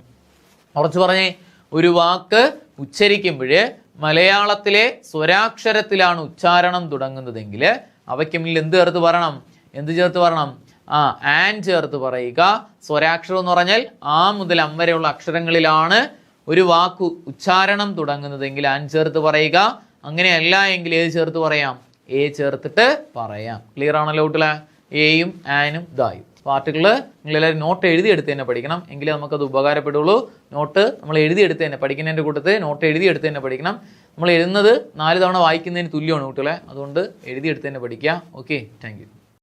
ഉറച്ചു പറഞ്ഞേ, ഒരു വാക്ക് ഉച്ചരിക്കുമ്പോൾ മലയാളത്തിലെ സ്വരാക്ഷരത്തിലാണ് ഉച്ചാരണം തുടങ്ങുന്നതെങ്കിൽ അവയ്ക്ക് മുന്നിൽ എന്ത് ചേർത്ത് പറയണം? എന്ത് ചേർത്ത് പറയണം? ആൻ ചേർത്ത് പറയുക. സ്വരാക്ഷരം എന്ന് പറഞ്ഞാൽ ആ മുതൽ അം വരെയുള്ള അക്ഷരങ്ങളിലാണ് ഒരു വാക്ക് ഉച്ചാരണം തുടങ്ങുന്നതെങ്കിൽ ആൻ ചേർത്ത് പറയുക. അങ്ങനെയല്ല എങ്കിൽ ഏത് ചേർത്ത് പറയാം? എ ചേർത്തിട്ട് പറയാം. ക്ലിയർ ആണല്ലോ കുട്ടികളെ? എയും ആനും ദായും. പാർട്ടികള് നിങ്ങളെല്ലാവരും നോട്ട് എഴുതിയെടുത്ത് തന്നെ പഠിക്കണം, എങ്കിലേ നമുക്കത് ഉപകാരപ്പെടുള്ളൂ. നോട്ട് നമ്മൾ എഴുതിയെടുത്ത് തന്നെ പഠിക്കുന്നതിൻ്റെ കൂട്ടത്തിൽ നോട്ട് എഴുതിയെടുത്ത് തന്നെ പഠിക്കണം. നമ്മൾ എഴുതുന്നത് 4 തവണ വായിക്കുന്നതിന് തുല്യമാണ് കുട്ടികളെ. അതുകൊണ്ട് എഴുതിയെടുത്ത് തന്നെ പഠിക്കുക. Okay, thank you.